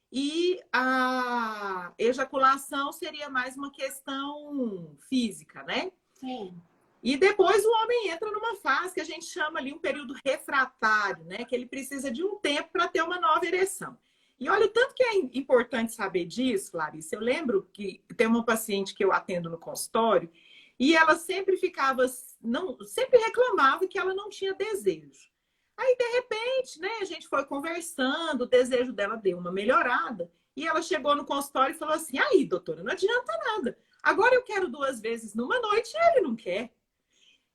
Speaker 1: E a ejaculação seria mais uma questão física, né?
Speaker 2: Sim.
Speaker 1: E depois o homem entra numa fase que a gente chama ali um período refratário, né? Que ele precisa de um tempo para ter uma nova ereção. E olha o tanto que é importante saber disso, Larissa. Eu lembro que tem uma paciente que eu atendo no consultório e ela sempre ficava, não, sempre reclamava que ela não tinha desejo. Aí, de repente, né, a gente foi conversando, o desejo dela deu uma melhorada. E ela chegou no consultório e falou assim: aí, doutora, não adianta nada. Agora eu quero 2 vezes numa noite e ele não quer.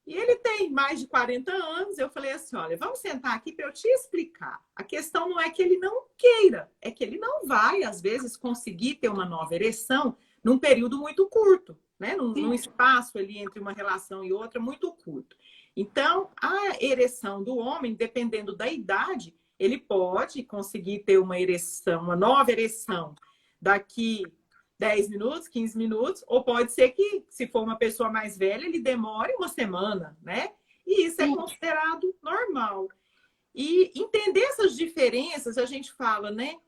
Speaker 1: E ele tem mais de 40 anos. Eu falei assim: olha, vamos sentar aqui para eu te explicar. A questão não é que ele não queira, é que ele não vai, às vezes, conseguir ter uma nova ereção num período muito curto, né? Num espaço ali entre uma relação e outra muito curto. Então, a ereção do homem, dependendo da idade, ele pode conseguir ter uma ereção, uma nova ereção daqui 10 minutos, 15 minutos, ou pode ser que, se for uma pessoa mais velha, ele demore uma semana, né? E isso é
Speaker 2: Sim.
Speaker 1: considerado normal. E entender essas diferenças, a gente fala, né?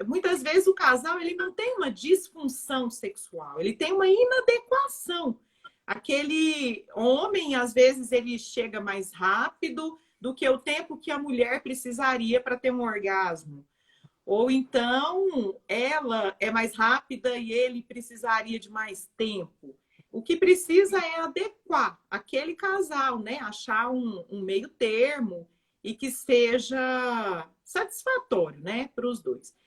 Speaker 1: Muitas vezes o casal ele não tem uma disfunção sexual, ele tem uma inadequação. Aquele homem, às vezes, ele chega mais rápido do que o tempo que a mulher precisaria para ter um orgasmo. Ou então ela é mais rápida e ele precisaria de mais tempo. O que precisa é adequar aquele casal, né? Achar um meio termo e que seja satisfatório, né, para os dois.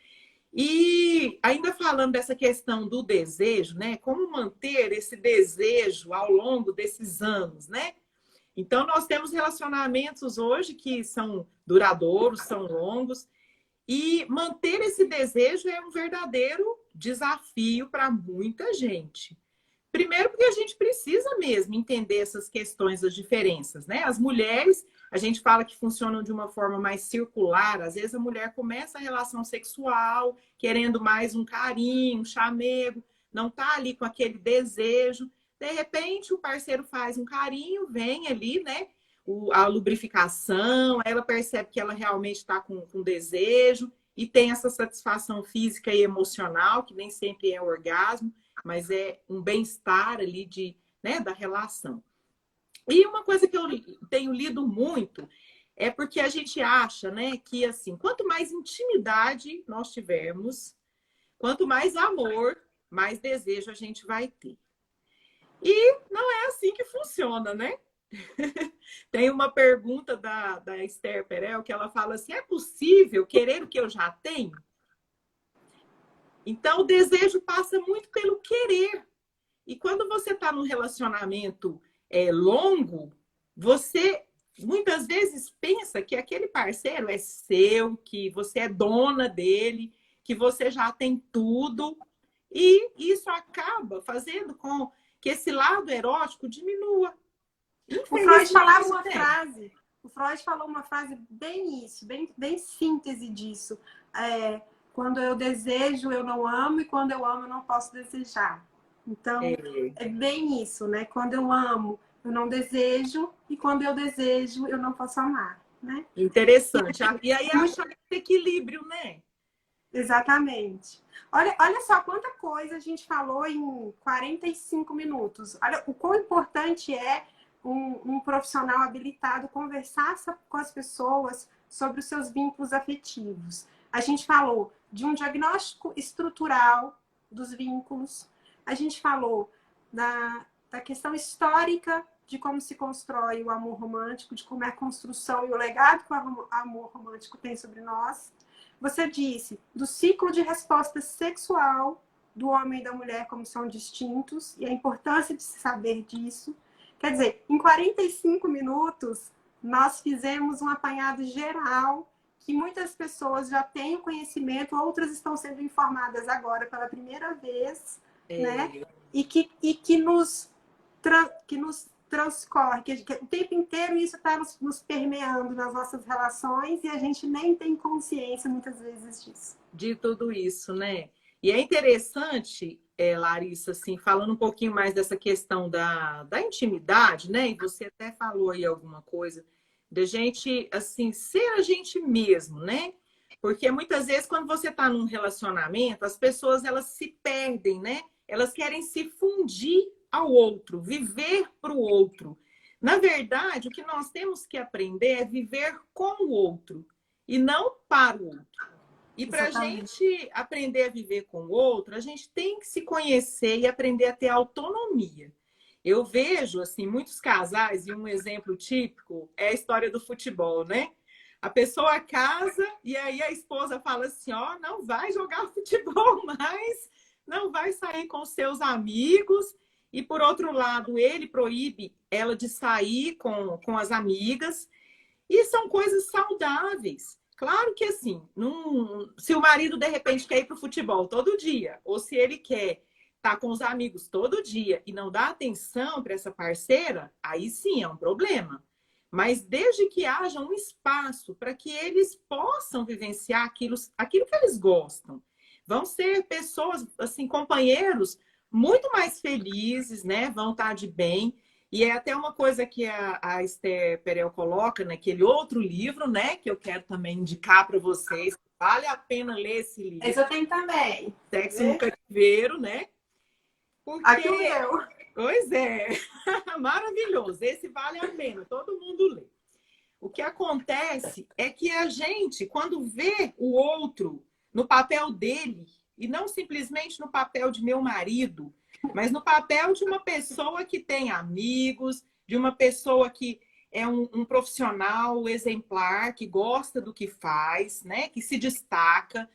Speaker 1: E ainda falando dessa questão do desejo, né? Como manter esse desejo ao longo desses anos, né? Então, nós temos relacionamentos hoje que são duradouros, são longos, e manter esse desejo é um verdadeiro desafio para muita gente. Primeiro, porque a gente precisa mesmo entender essas questões das diferenças, né? As mulheres, a gente fala que funcionam de uma forma mais circular. Às vezes a mulher começa a relação sexual querendo mais um carinho, um chamego, não tá ali com aquele desejo. De repente, o parceiro faz um carinho, vem ali, né? A lubrificação, ela percebe que ela realmente está com desejo e tem essa satisfação física e emocional, que nem sempre é orgasmo, mas é um bem-estar ali né, da relação. E uma coisa que eu tenho lido muito é porque a gente acha, né, que assim, quanto mais intimidade nós tivermos, Quanto mais amor, mais desejo a gente vai ter. E não é assim que funciona, né? Tem uma pergunta da Esther Perel que ela fala assim: é possível querer o que eu já tenho? Então, o desejo passa muito pelo querer. E quando você está num relacionamento longo, você muitas vezes pensa que aquele parceiro é seu, que você é dona dele, que você já tem tudo. E isso acaba fazendo com que esse lado erótico diminua.
Speaker 2: O Freud falava uma
Speaker 1: né?
Speaker 2: frase, o Freud falou uma frase bem isso, bem síntese disso. Quando eu desejo, eu não amo, e quando eu amo, eu não posso desejar. Então, é bem isso, né? Quando eu amo, eu não desejo, e quando eu desejo, eu não posso amar, né?
Speaker 1: Interessante. E aí achar esse equilíbrio, né?
Speaker 2: Exatamente. Olha só quanta coisa a gente falou em 45 minutos. Olha o quão importante é um profissional habilitado conversar com as pessoas sobre os seus vínculos afetivos. A gente falou de um diagnóstico estrutural dos vínculos. A gente falou da questão histórica de como se constrói o amor romântico, de como é a construção e o legado que o amor romântico tem sobre nós. Você disse do ciclo de resposta sexual do homem e da mulher como são distintos e a importância de se saber disso. Quer dizer, em 45 minutos, nós fizemos um apanhado geral que muitas pessoas já têm o conhecimento, outras estão sendo informadas agora pela primeira vez, né? E que nos transcorre, que o tempo inteiro isso está nos permeando nas nossas relações e a gente nem tem consciência muitas vezes disso.
Speaker 1: De tudo isso, né? E é interessante, Larissa, assim, falando um pouquinho mais dessa questão da intimidade, né? E você até falou aí alguma coisa, da gente, assim, ser a gente mesmo, né? Porque muitas vezes, quando você está num relacionamento, as pessoas, elas se perdem, né? Elas querem se fundir ao outro, viver para o outro. Na verdade, o que nós temos que aprender é viver com o outro e não para o outro. E para a gente aprender a viver com o outro, a gente tem que se conhecer e aprender a ter autonomia. Eu vejo, assim, muitos casais, e um exemplo típico é a história do futebol, né? A pessoa casa e aí a esposa fala assim, ó, não vai jogar futebol mais, não vai sair com seus amigos. E, por outro lado, ele proíbe ela de sair com as amigas. E são coisas saudáveis. Claro que, assim, se o marido, de repente, quer ir para o futebol todo dia, ou se ele quer estar com os amigos todo dia e não dá atenção para essa parceira, aí sim é um problema. Mas desde que haja um espaço para que eles possam vivenciar aquilo que eles gostam. Vão ser pessoas, assim, companheiros muito mais felizes, né? Vão estar de bem. E é até uma coisa que a Esther Perel coloca naquele outro livro, né? Que eu quero também indicar para vocês. Vale a pena ler esse livro.
Speaker 2: Esse eu tenho também.
Speaker 1: Sexo no Cativeiro, né? Porque...
Speaker 2: Aqui o meu.
Speaker 1: Pois é. Maravilhoso. Esse vale a pena. Todo mundo lê. O que acontece é que a gente, quando vê o outro no papel dele, e não simplesmente no papel de meu marido, mas no papel de uma pessoa que tem amigos, de uma pessoa que é um profissional exemplar, que gosta do que faz, né? Que se destaca.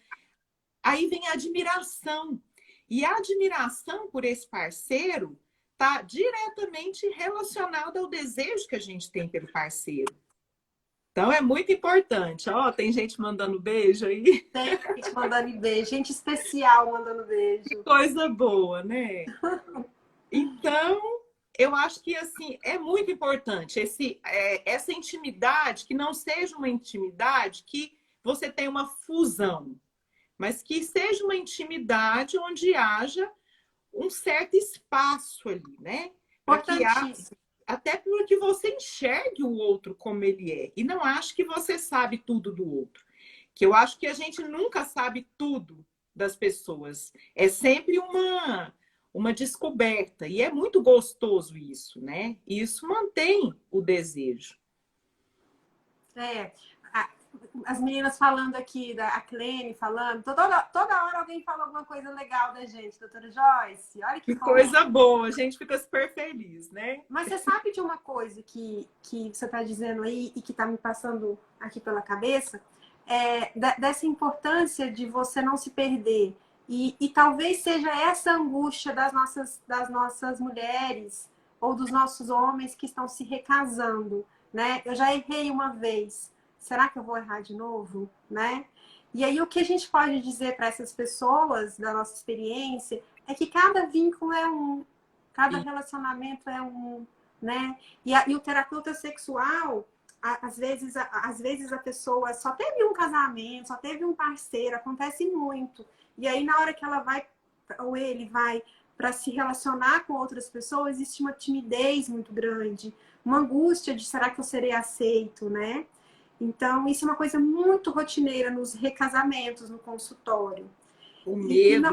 Speaker 1: Aí vem a admiração. E a admiração por esse parceiro está diretamente relacionada ao desejo que a gente tem pelo parceiro. Então é muito importante. Ó, tem gente mandando beijo aí.
Speaker 2: Tem gente mandando beijo, gente especial mandando beijo.
Speaker 1: Que coisa boa, né? Então, eu acho que assim é muito importante essa intimidade, que não seja uma intimidade que você tem uma fusão, mas que seja uma intimidade onde haja um certo espaço ali, né? Até para que você enxergue o outro como ele é e não ache que você sabe tudo do outro. Que eu acho que a gente nunca sabe tudo das pessoas. É sempre uma descoberta. E é muito gostoso isso, né? E isso mantém o desejo.
Speaker 2: as meninas falando aqui, a Clene falando, toda hora alguém fala alguma coisa legal da gente, doutora Joyce. Olha que
Speaker 1: Que
Speaker 2: bom.
Speaker 1: coisa boa, a gente fica super feliz, né?
Speaker 2: Mas você sabe de uma coisa que você está dizendo aí e que está me passando aqui pela cabeça? Dessa importância de você não se perder. E talvez seja essa angústia das nossas mulheres ou dos nossos homens que estão se recasando, né? Eu já errei uma vez, será que eu vou errar de novo, né? E aí o que a gente pode dizer para essas pessoas, da nossa experiência, é que cada vínculo é um, cada relacionamento é um, né? E o terapeuta sexual, às vezes a pessoa só teve um casamento, só teve um parceiro, acontece muito. E aí, na hora que ela vai, ou ele vai, para se relacionar com outras pessoas, existe uma timidez muito grande, uma angústia de será que eu serei aceito, né? Então, isso é uma coisa muito rotineira nos recasamentos, no consultório.
Speaker 1: O medo.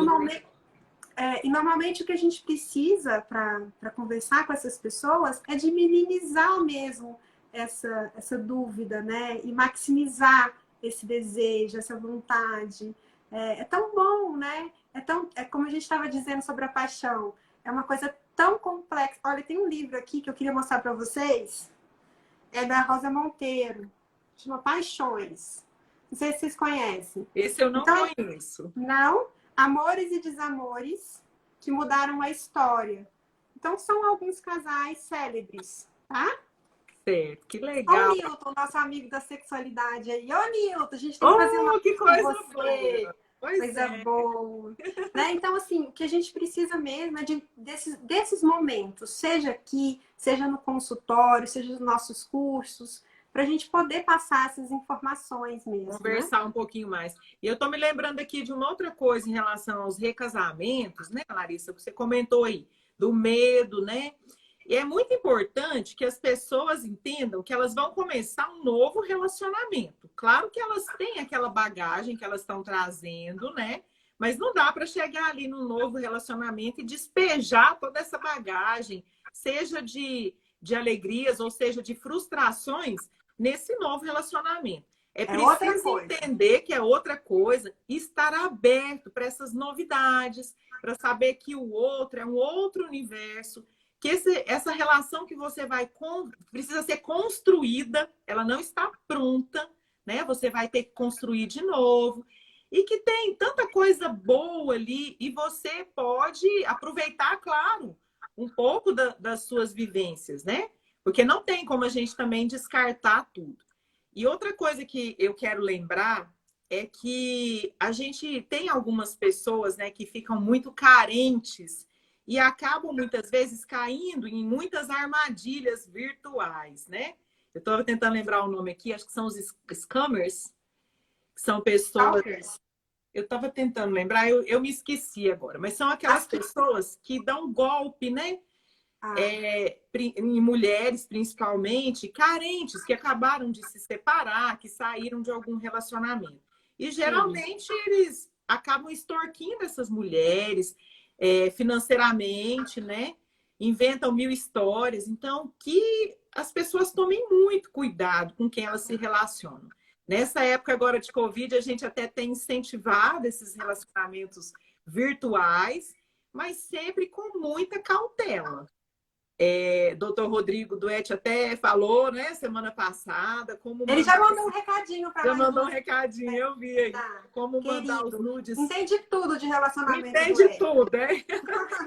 Speaker 2: E normalmente o que a gente precisa para conversar com essas pessoas é de minimizar mesmo essa dúvida, né? E maximizar esse desejo, essa vontade. É tão bom, né? É como a gente estava dizendo sobre a paixão. É uma coisa tão complexa. Olha, tem um livro aqui que eu queria mostrar para vocês. É da Rosa Monteiro. Chama Paixões. Não sei se vocês conhecem.
Speaker 1: Esse eu não conheço.
Speaker 2: Não? Amores e desamores que mudaram a história. Então, são alguns casais célebres, tá?
Speaker 1: Certo, que legal.
Speaker 2: Olha o Nilton, nosso amigo da sexualidade aí. Ô, Nilton, a gente tem que fazer uma
Speaker 1: que coisa
Speaker 2: com você.
Speaker 1: boa. Coisa
Speaker 2: Boa. Né? Então, assim, o que a gente precisa mesmo é desses momentos, seja aqui, seja no consultório, seja nos nossos cursos, para a gente poder passar essas informações mesmo.
Speaker 1: Conversar,
Speaker 2: né?
Speaker 1: Um pouquinho mais. E eu estou me lembrando aqui de uma outra coisa em relação aos recasamentos, né, Larissa? Que você comentou aí, do medo, né? E é muito importante que as pessoas entendam que elas vão começar um novo relacionamento. Claro que elas têm aquela bagagem que elas estão trazendo, né? Mas não dá para chegar ali num novo relacionamento e despejar toda essa bagagem, seja de alegrias ou seja de frustrações, nesse novo relacionamento. É preciso entender que é outra coisa, estar aberto para essas novidades, para saber que o outro é um outro universo, que essa relação que você precisa ser construída, ela não está pronta, né? Você vai ter que construir de novo. E que tem tanta coisa boa ali, e você pode aproveitar, claro, um pouco das suas vivências, né? Porque não tem como a gente também descartar tudo. E outra coisa que eu quero lembrar é que a gente tem algumas pessoas, né, que ficam muito carentes e acabam muitas vezes caindo em muitas armadilhas virtuais, né? Eu estava tentando lembrar o nome aqui, acho que são os scammers, que são pessoas... Eu estava tentando lembrar, eu me esqueci agora, mas são aquelas pessoas que dão golpe, né? Em mulheres, principalmente, carentes, que acabaram de se separar, que saíram de algum relacionamento. E, geralmente, eles acabam extorquindo essas mulheres financeiramente, né? Inventam mil histórias. Então, que as pessoas tomem muito cuidado com quem elas se relacionam. Nessa época agora de Covid, a gente até tem incentivado esses relacionamentos virtuais, mas sempre com muita cautela. Dr. Rodrigo Duetti até falou, né, semana passada, como
Speaker 2: ele já mandou um recadinho para nós.
Speaker 1: Já mandou um recadinho, eu vi aí. Como
Speaker 2: querido,
Speaker 1: mandar os nudes.
Speaker 2: Entende tudo de relacionamento.
Speaker 1: Entende tudo, é?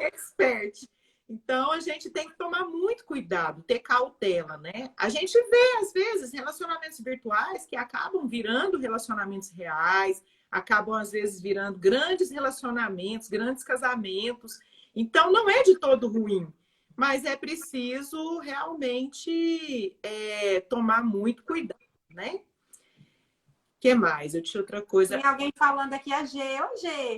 Speaker 1: Expert. Então, a gente tem que tomar muito cuidado, ter cautela, né? A gente vê, às vezes, relacionamentos virtuais que acabam virando relacionamentos reais, acabam, às vezes, virando grandes relacionamentos, grandes casamentos. Então, não é de todo ruim. Mas é preciso realmente tomar muito cuidado, né? O que mais? Eu tinha outra coisa.
Speaker 2: Tem alguém falando aqui, a G,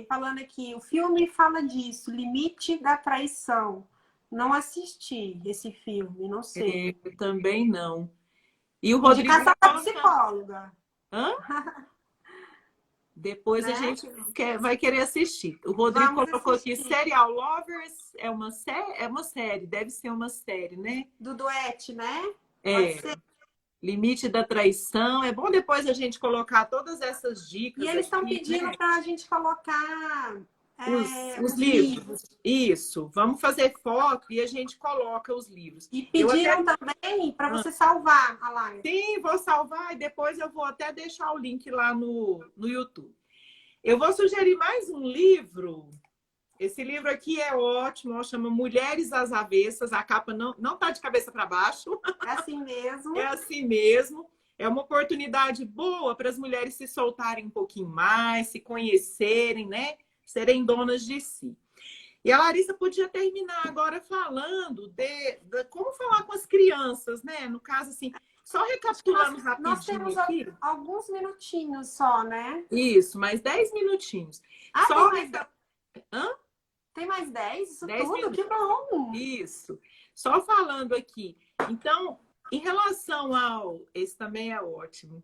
Speaker 2: falando aqui, o filme fala disso, Limite da Traição. Não assisti esse filme, não sei.
Speaker 1: Eu também não. E o Rodrigo...
Speaker 2: Indicação da psicóloga.
Speaker 1: Hã? Depois a gente vai querer assistir. O Rodrigo colocou aqui, Serial Lovers é uma série, deve ser uma série, né?
Speaker 2: Do Duetti, né?
Speaker 1: Pode ser. Limite da traição. É bom depois a gente colocar todas essas dicas
Speaker 2: E eles estão
Speaker 1: aqui,
Speaker 2: pedindo
Speaker 1: né?
Speaker 2: para a gente colocar
Speaker 1: Os
Speaker 2: os
Speaker 1: livros.
Speaker 2: livros.
Speaker 1: Isso. Vamos fazer foto e a gente coloca os livros.
Speaker 2: E
Speaker 1: Eu até
Speaker 2: pediram também para você salvar a live.
Speaker 1: sim, vou salvar e depois eu vou até deixar o link lá no YouTube. Eu vou sugerir mais um livro. Esse livro aqui é ótimo, ó, chama Mulheres às Avessas. A capa não tá de cabeça para baixo.
Speaker 2: É assim mesmo.
Speaker 1: É assim mesmo. É uma oportunidade boa para as mulheres se soltarem um pouquinho mais, se conhecerem, né? Serem donas de si. E a Larissa podia terminar agora falando de como falar com as crianças, né? No caso, assim, só recapitulando
Speaker 2: Nós
Speaker 1: rapidinho
Speaker 2: temos
Speaker 1: aqui.
Speaker 2: alguns minutinhos só, né?
Speaker 1: Isso, mais 10 minutinhos.
Speaker 2: Ah,
Speaker 1: Só Hã?
Speaker 2: tem mais 10? Isso
Speaker 1: 10
Speaker 2: tudo?
Speaker 1: minutos.
Speaker 2: Que bom!
Speaker 1: Isso. Só falando aqui. Então, em relação ao... Esse também é ótimo.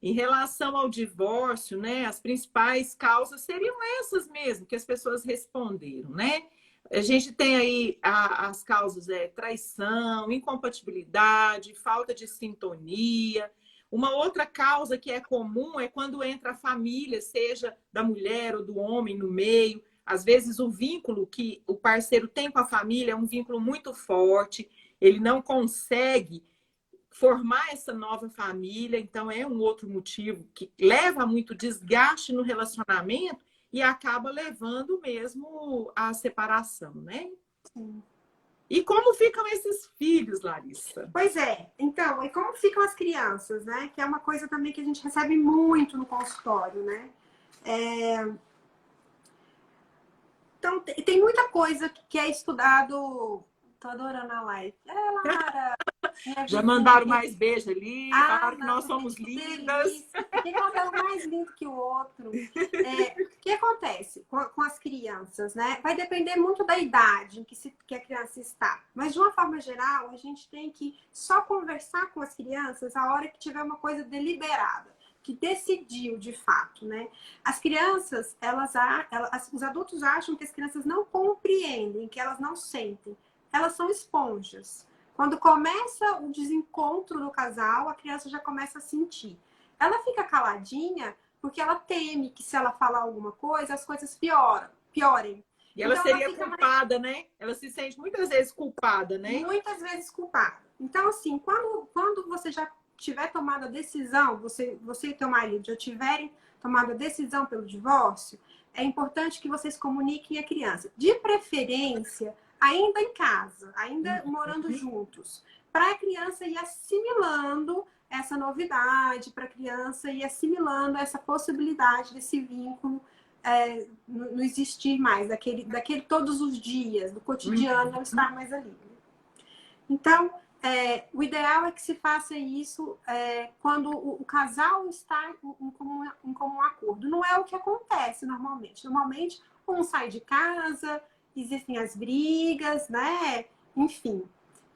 Speaker 1: Em relação ao divórcio, né, as principais causas seriam essas mesmo, que as pessoas responderam, né? A gente tem aí as causas traição, incompatibilidade, falta de sintonia. Uma outra causa que é comum é quando entra a família, seja da mulher ou do homem no meio. Às vezes o vínculo que o parceiro tem com a família é um vínculo muito forte, ele não consegue formar essa nova família, então é um outro motivo que leva a muito desgaste no relacionamento e acaba levando mesmo à separação, né?
Speaker 2: Sim.
Speaker 1: E como ficam esses filhos, Larissa?
Speaker 2: Pois é, então, e como ficam as crianças, né? Que é uma coisa também que a gente recebe muito no consultório, né? Então, tem muita coisa que é estudado. Tô adorando a live. Lara, minha
Speaker 1: Já
Speaker 2: vizinha.
Speaker 1: mandaram mais beijo ali, falaram que
Speaker 2: Não,
Speaker 1: nós somos
Speaker 2: que
Speaker 1: lindas.
Speaker 2: delícia. Tem cabelo mais lindo que o outro. O que acontece com as crianças, né? Vai depender muito da idade em que a criança está. Mas, de uma forma geral, a gente tem que só conversar com as crianças a hora que tiver uma coisa deliberada, que decidiu de fato, né? As crianças, os adultos acham que as crianças não compreendem, que elas não sentem. Elas são esponjas. Quando começa o desencontro do casal, a criança já começa a sentir. Ela fica caladinha porque ela teme que se ela falar alguma coisa, as coisas piorem.
Speaker 1: E ela
Speaker 2: Então,
Speaker 1: seria culpada, né? Ela se sente muitas vezes culpada, né?
Speaker 2: Muitas vezes culpada. Então, assim, quando você já tiver tomado a decisão, você e teu marido já tiverem tomado a decisão pelo divórcio, é importante que vocês comuniquem a criança. De preferência, ainda em casa, ainda morando juntos, para a criança ir assimilando essa novidade, para a criança ir assimilando essa possibilidade desse vínculo não existir mais, daquele todos os dias, do cotidiano não estar mais ali. Então, o ideal é que se faça isso quando o casal está em comum acordo. Não é o que acontece normalmente. Normalmente, um sai de casa, existem as brigas, né? Enfim.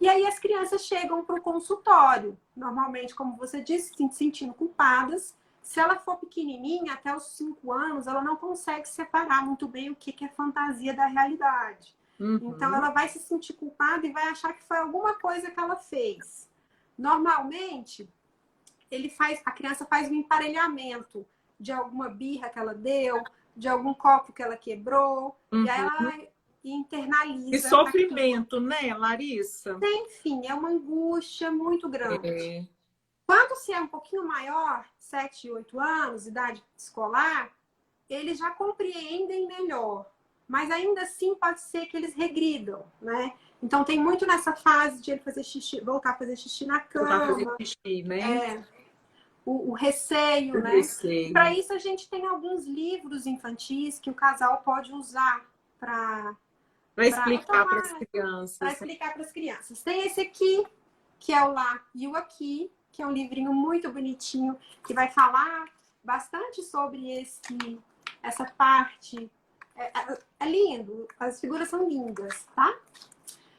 Speaker 2: E aí as crianças chegam para o consultório, normalmente, como você disse, se sentindo culpadas. Se ela for pequenininha, até os 5 anos, ela não consegue separar muito bem o que é fantasia da realidade. Então, ela vai se sentir culpada e vai achar que foi alguma coisa que ela fez. Normalmente, a criança faz um emparelhamento de alguma birra que ela deu, de algum copo que ela quebrou, e aí ela internaliza.
Speaker 1: Que sofrimento, né, Larissa?
Speaker 2: Enfim, é uma angústia muito grande. Quando se é um pouquinho maior, 7, 8 anos, idade escolar, eles já compreendem melhor. Mas ainda assim pode ser que eles regridam, né? Então tem muito nessa fase de ele fazer xixi, voltar a fazer xixi na cama.
Speaker 1: Fazer xixi, né?
Speaker 2: O receio, né? Para isso a gente tem alguns livros infantis que o casal pode usar para
Speaker 1: explicar para as crianças.
Speaker 2: Para explicar para as crianças. Tem esse aqui, que é o Lá e o Aqui, que é um livrinho muito bonitinho, que vai falar bastante sobre essa parte. É lindo, as figuras são lindas, tá?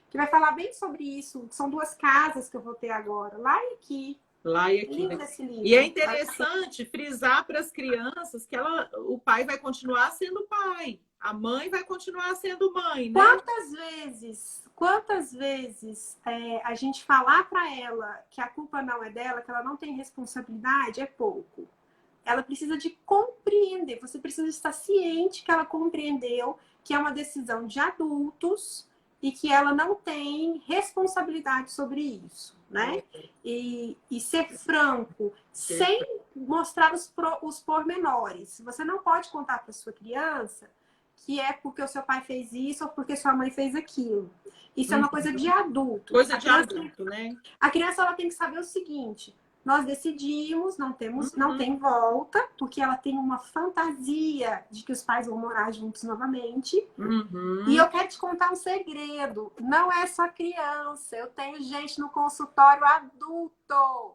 Speaker 2: Que vai falar bem sobre isso. São 2 casas que eu vou ter agora, lá e aqui.
Speaker 1: Lá e aqui,
Speaker 2: Lindo
Speaker 1: né?
Speaker 2: esse livro.
Speaker 1: E é interessante frisar para as crianças que o pai vai continuar sendo pai, a mãe vai continuar sendo mãe, né?
Speaker 2: Quantas vezes a gente falar para ela que a culpa não é dela, que ela não tem responsabilidade, é pouco. Ela precisa de compreender. Você precisa estar ciente que ela compreendeu que é uma decisão de adultos e que ela não tem responsabilidade sobre isso, né? E ser franco, sem mostrar os pormenores. Você não pode contar para sua criança que é porque o seu pai fez isso ou porque sua mãe fez aquilo. Isso é uma coisa de adulto.
Speaker 1: Coisa de adulto, né?
Speaker 2: A criança ela tem que saber o seguinte: nós decidimos, não tem volta, porque ela tem uma fantasia de que os pais vão morar juntos novamente. E eu quero te contar um segredo: não é só criança. Eu tenho gente no consultório adulto,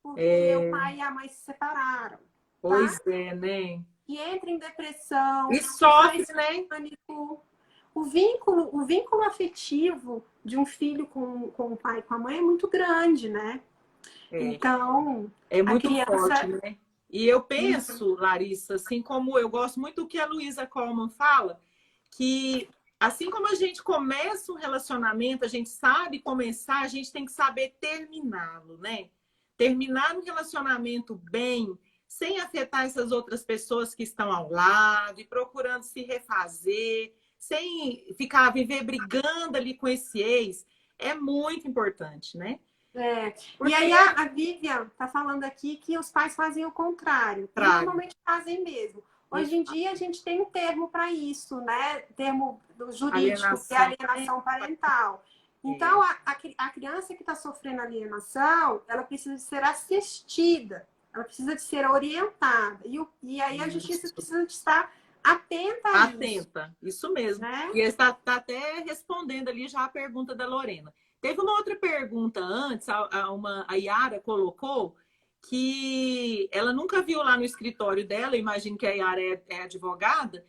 Speaker 2: porque o pai e a mãe se separaram.
Speaker 1: Pois é, né?
Speaker 2: E entra em depressão,
Speaker 1: e sofre, né?
Speaker 2: pânico. O vínculo afetivo de um filho com o pai e com a mãe é muito grande, né? Então,
Speaker 1: é muito
Speaker 2: criança...
Speaker 1: forte, né? E eu penso, Larissa, assim como eu gosto muito do que a Louisa Coleman fala, que assim como a gente começa um relacionamento, a gente sabe começar, a gente tem que saber terminá-lo, né? Terminar um relacionamento bem, sem afetar essas outras pessoas que estão ao lado e procurando se refazer, sem viver brigando ali com esse ex, é muito importante, né?
Speaker 2: E aí a Vivian tá falando aqui que os pais fazem o contrário. E normalmente fazem mesmo. Hoje em dia a gente tem um termo para isso, né? Termo do jurídico, que é alienação parental. Então, a criança que está sofrendo alienação, ela precisa de ser assistida, ela precisa de ser orientada. E aí a justiça precisa de estar atenta a isso.
Speaker 1: Atenta, isso mesmo. Né? E está até respondendo ali já a pergunta da Lorena. Teve uma outra pergunta antes, a Yara colocou que ela nunca viu lá no escritório dela, imagino que a Yara é advogada,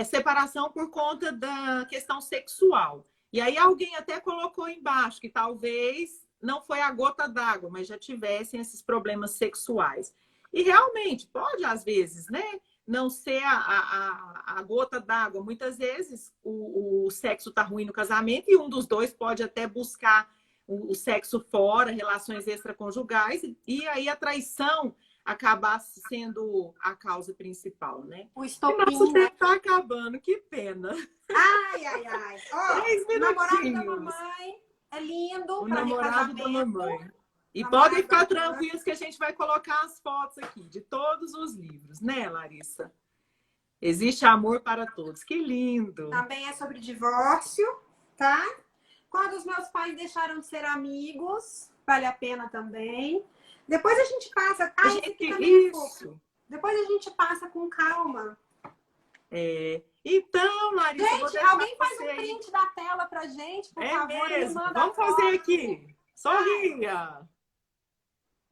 Speaker 1: separação por conta da questão sexual. E aí alguém até colocou embaixo que talvez não foi a gota d'água, mas já tivessem esses problemas sexuais. E realmente, pode às vezes, né? Não ser a gota d'água. Muitas vezes o sexo está ruim no casamento e um dos dois pode até buscar o sexo fora, relações extraconjugais, e aí a traição acabar sendo a causa principal, né?
Speaker 2: O estopim,
Speaker 1: nosso tempo está acabando, que pena.
Speaker 2: Ai. Ó, o namorado da mamãe é lindo.
Speaker 1: O namorado da mamãe. E podem ficar tranquilos que a gente vai colocar as fotos aqui de todos os livros, né, Larissa? Existe amor para todos. Que lindo!
Speaker 2: Também é sobre divórcio, tá? Quando os meus pais deixaram de ser amigos, vale a pena também. Depois a gente passa...
Speaker 1: Isso!
Speaker 2: Depois a gente passa com calma.
Speaker 1: Então, Larissa...
Speaker 2: Gente, alguém faz um print da tela pra gente, por favor.
Speaker 1: Mesmo. Vamos fazer aqui. Sorria!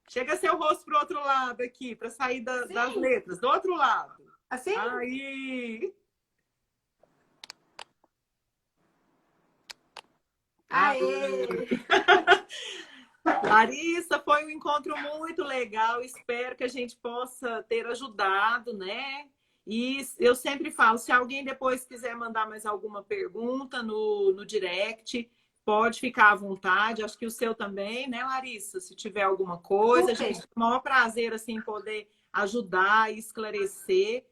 Speaker 1: Chega seu rosto pro outro lado aqui, para sair das letras. Do outro lado.
Speaker 2: Assim?
Speaker 1: Aí.
Speaker 2: Aê!
Speaker 1: Larissa, foi um encontro muito legal. Espero que a gente possa ter ajudado, né? E eu sempre falo, se alguém depois quiser mandar mais alguma pergunta no direct, pode ficar à vontade. Acho que o seu também, né, Larissa? Se tiver alguma coisa, a gente tem o maior prazer assim, poder ajudar e esclarecer.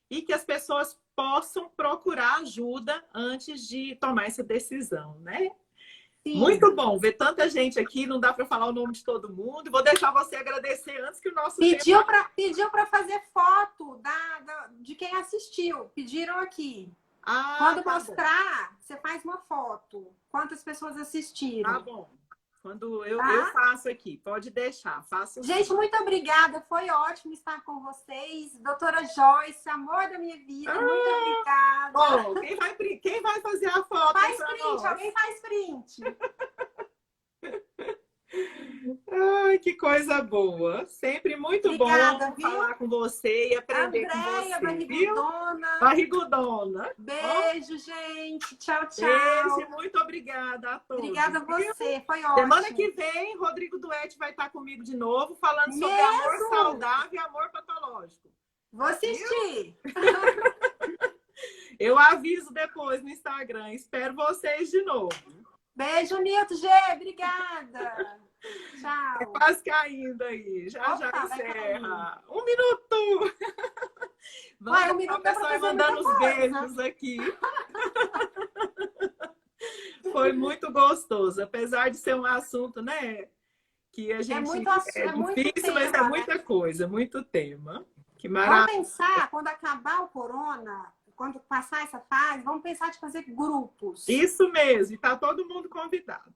Speaker 1: E que as pessoas possam procurar ajuda antes de tomar essa decisão, né? Sim. Muito bom ver tanta gente aqui, não dá para falar o nome de todo mundo. Vou deixar você agradecer antes que o nosso
Speaker 2: Pediu para fazer foto de quem assistiu. Pediram aqui. Quando mostrar, você faz uma foto. Quantas pessoas assistiram?
Speaker 1: Tá bom. Quando eu faço aqui, pode deixar. Faço.
Speaker 2: Gente, muito obrigada. Foi ótimo estar com vocês. Doutora Joyce, amor da minha vida, muito obrigada.
Speaker 1: Bom, quem vai fazer a foto?
Speaker 2: Faz print, alguém faz print.
Speaker 1: Ai, que coisa boa. Sempre muito
Speaker 2: Obrigada,
Speaker 1: bom
Speaker 2: viu?
Speaker 1: falar com você e aprender com
Speaker 2: Andréia,
Speaker 1: você, viu?
Speaker 2: barrigudona.
Speaker 1: Barrigudona. Ó,
Speaker 2: Beijo, gente. Tchau,
Speaker 1: beijo,
Speaker 2: tchau.
Speaker 1: muito obrigada a todos,
Speaker 2: Obrigada a
Speaker 1: viu?
Speaker 2: você, foi
Speaker 1: Semana
Speaker 2: ótimo.
Speaker 1: que vem, Rodrigo Duetti vai estar comigo de novo, falando sobre amor
Speaker 2: Mesmo?
Speaker 1: saudável e amor patológico.
Speaker 2: Vou assistir.
Speaker 1: Eu aviso depois no Instagram. Espero vocês de novo.
Speaker 2: Beijo, Nilton G. Obrigada.
Speaker 1: É
Speaker 2: Tchau.
Speaker 1: quase caindo aí. Já já
Speaker 2: Opa, vai
Speaker 1: encerra. Um minuto!
Speaker 2: Uai,
Speaker 1: Vamos,
Speaker 2: um minuto dá pra
Speaker 1: pessoal,
Speaker 2: fazer
Speaker 1: mandando
Speaker 2: muita
Speaker 1: os
Speaker 2: coisa.
Speaker 1: beijos aqui. Foi muito gostoso. Apesar de ser um assunto, né? Que a gente
Speaker 2: É muito
Speaker 1: difícil, mas é
Speaker 2: tema, né?
Speaker 1: muita coisa, muito tema. Que
Speaker 2: Vamos
Speaker 1: maravilha.
Speaker 2: pensar, quando acabar o corona, quando passar essa fase, vamos pensar de fazer grupos.
Speaker 1: Isso mesmo, e está todo mundo convidado.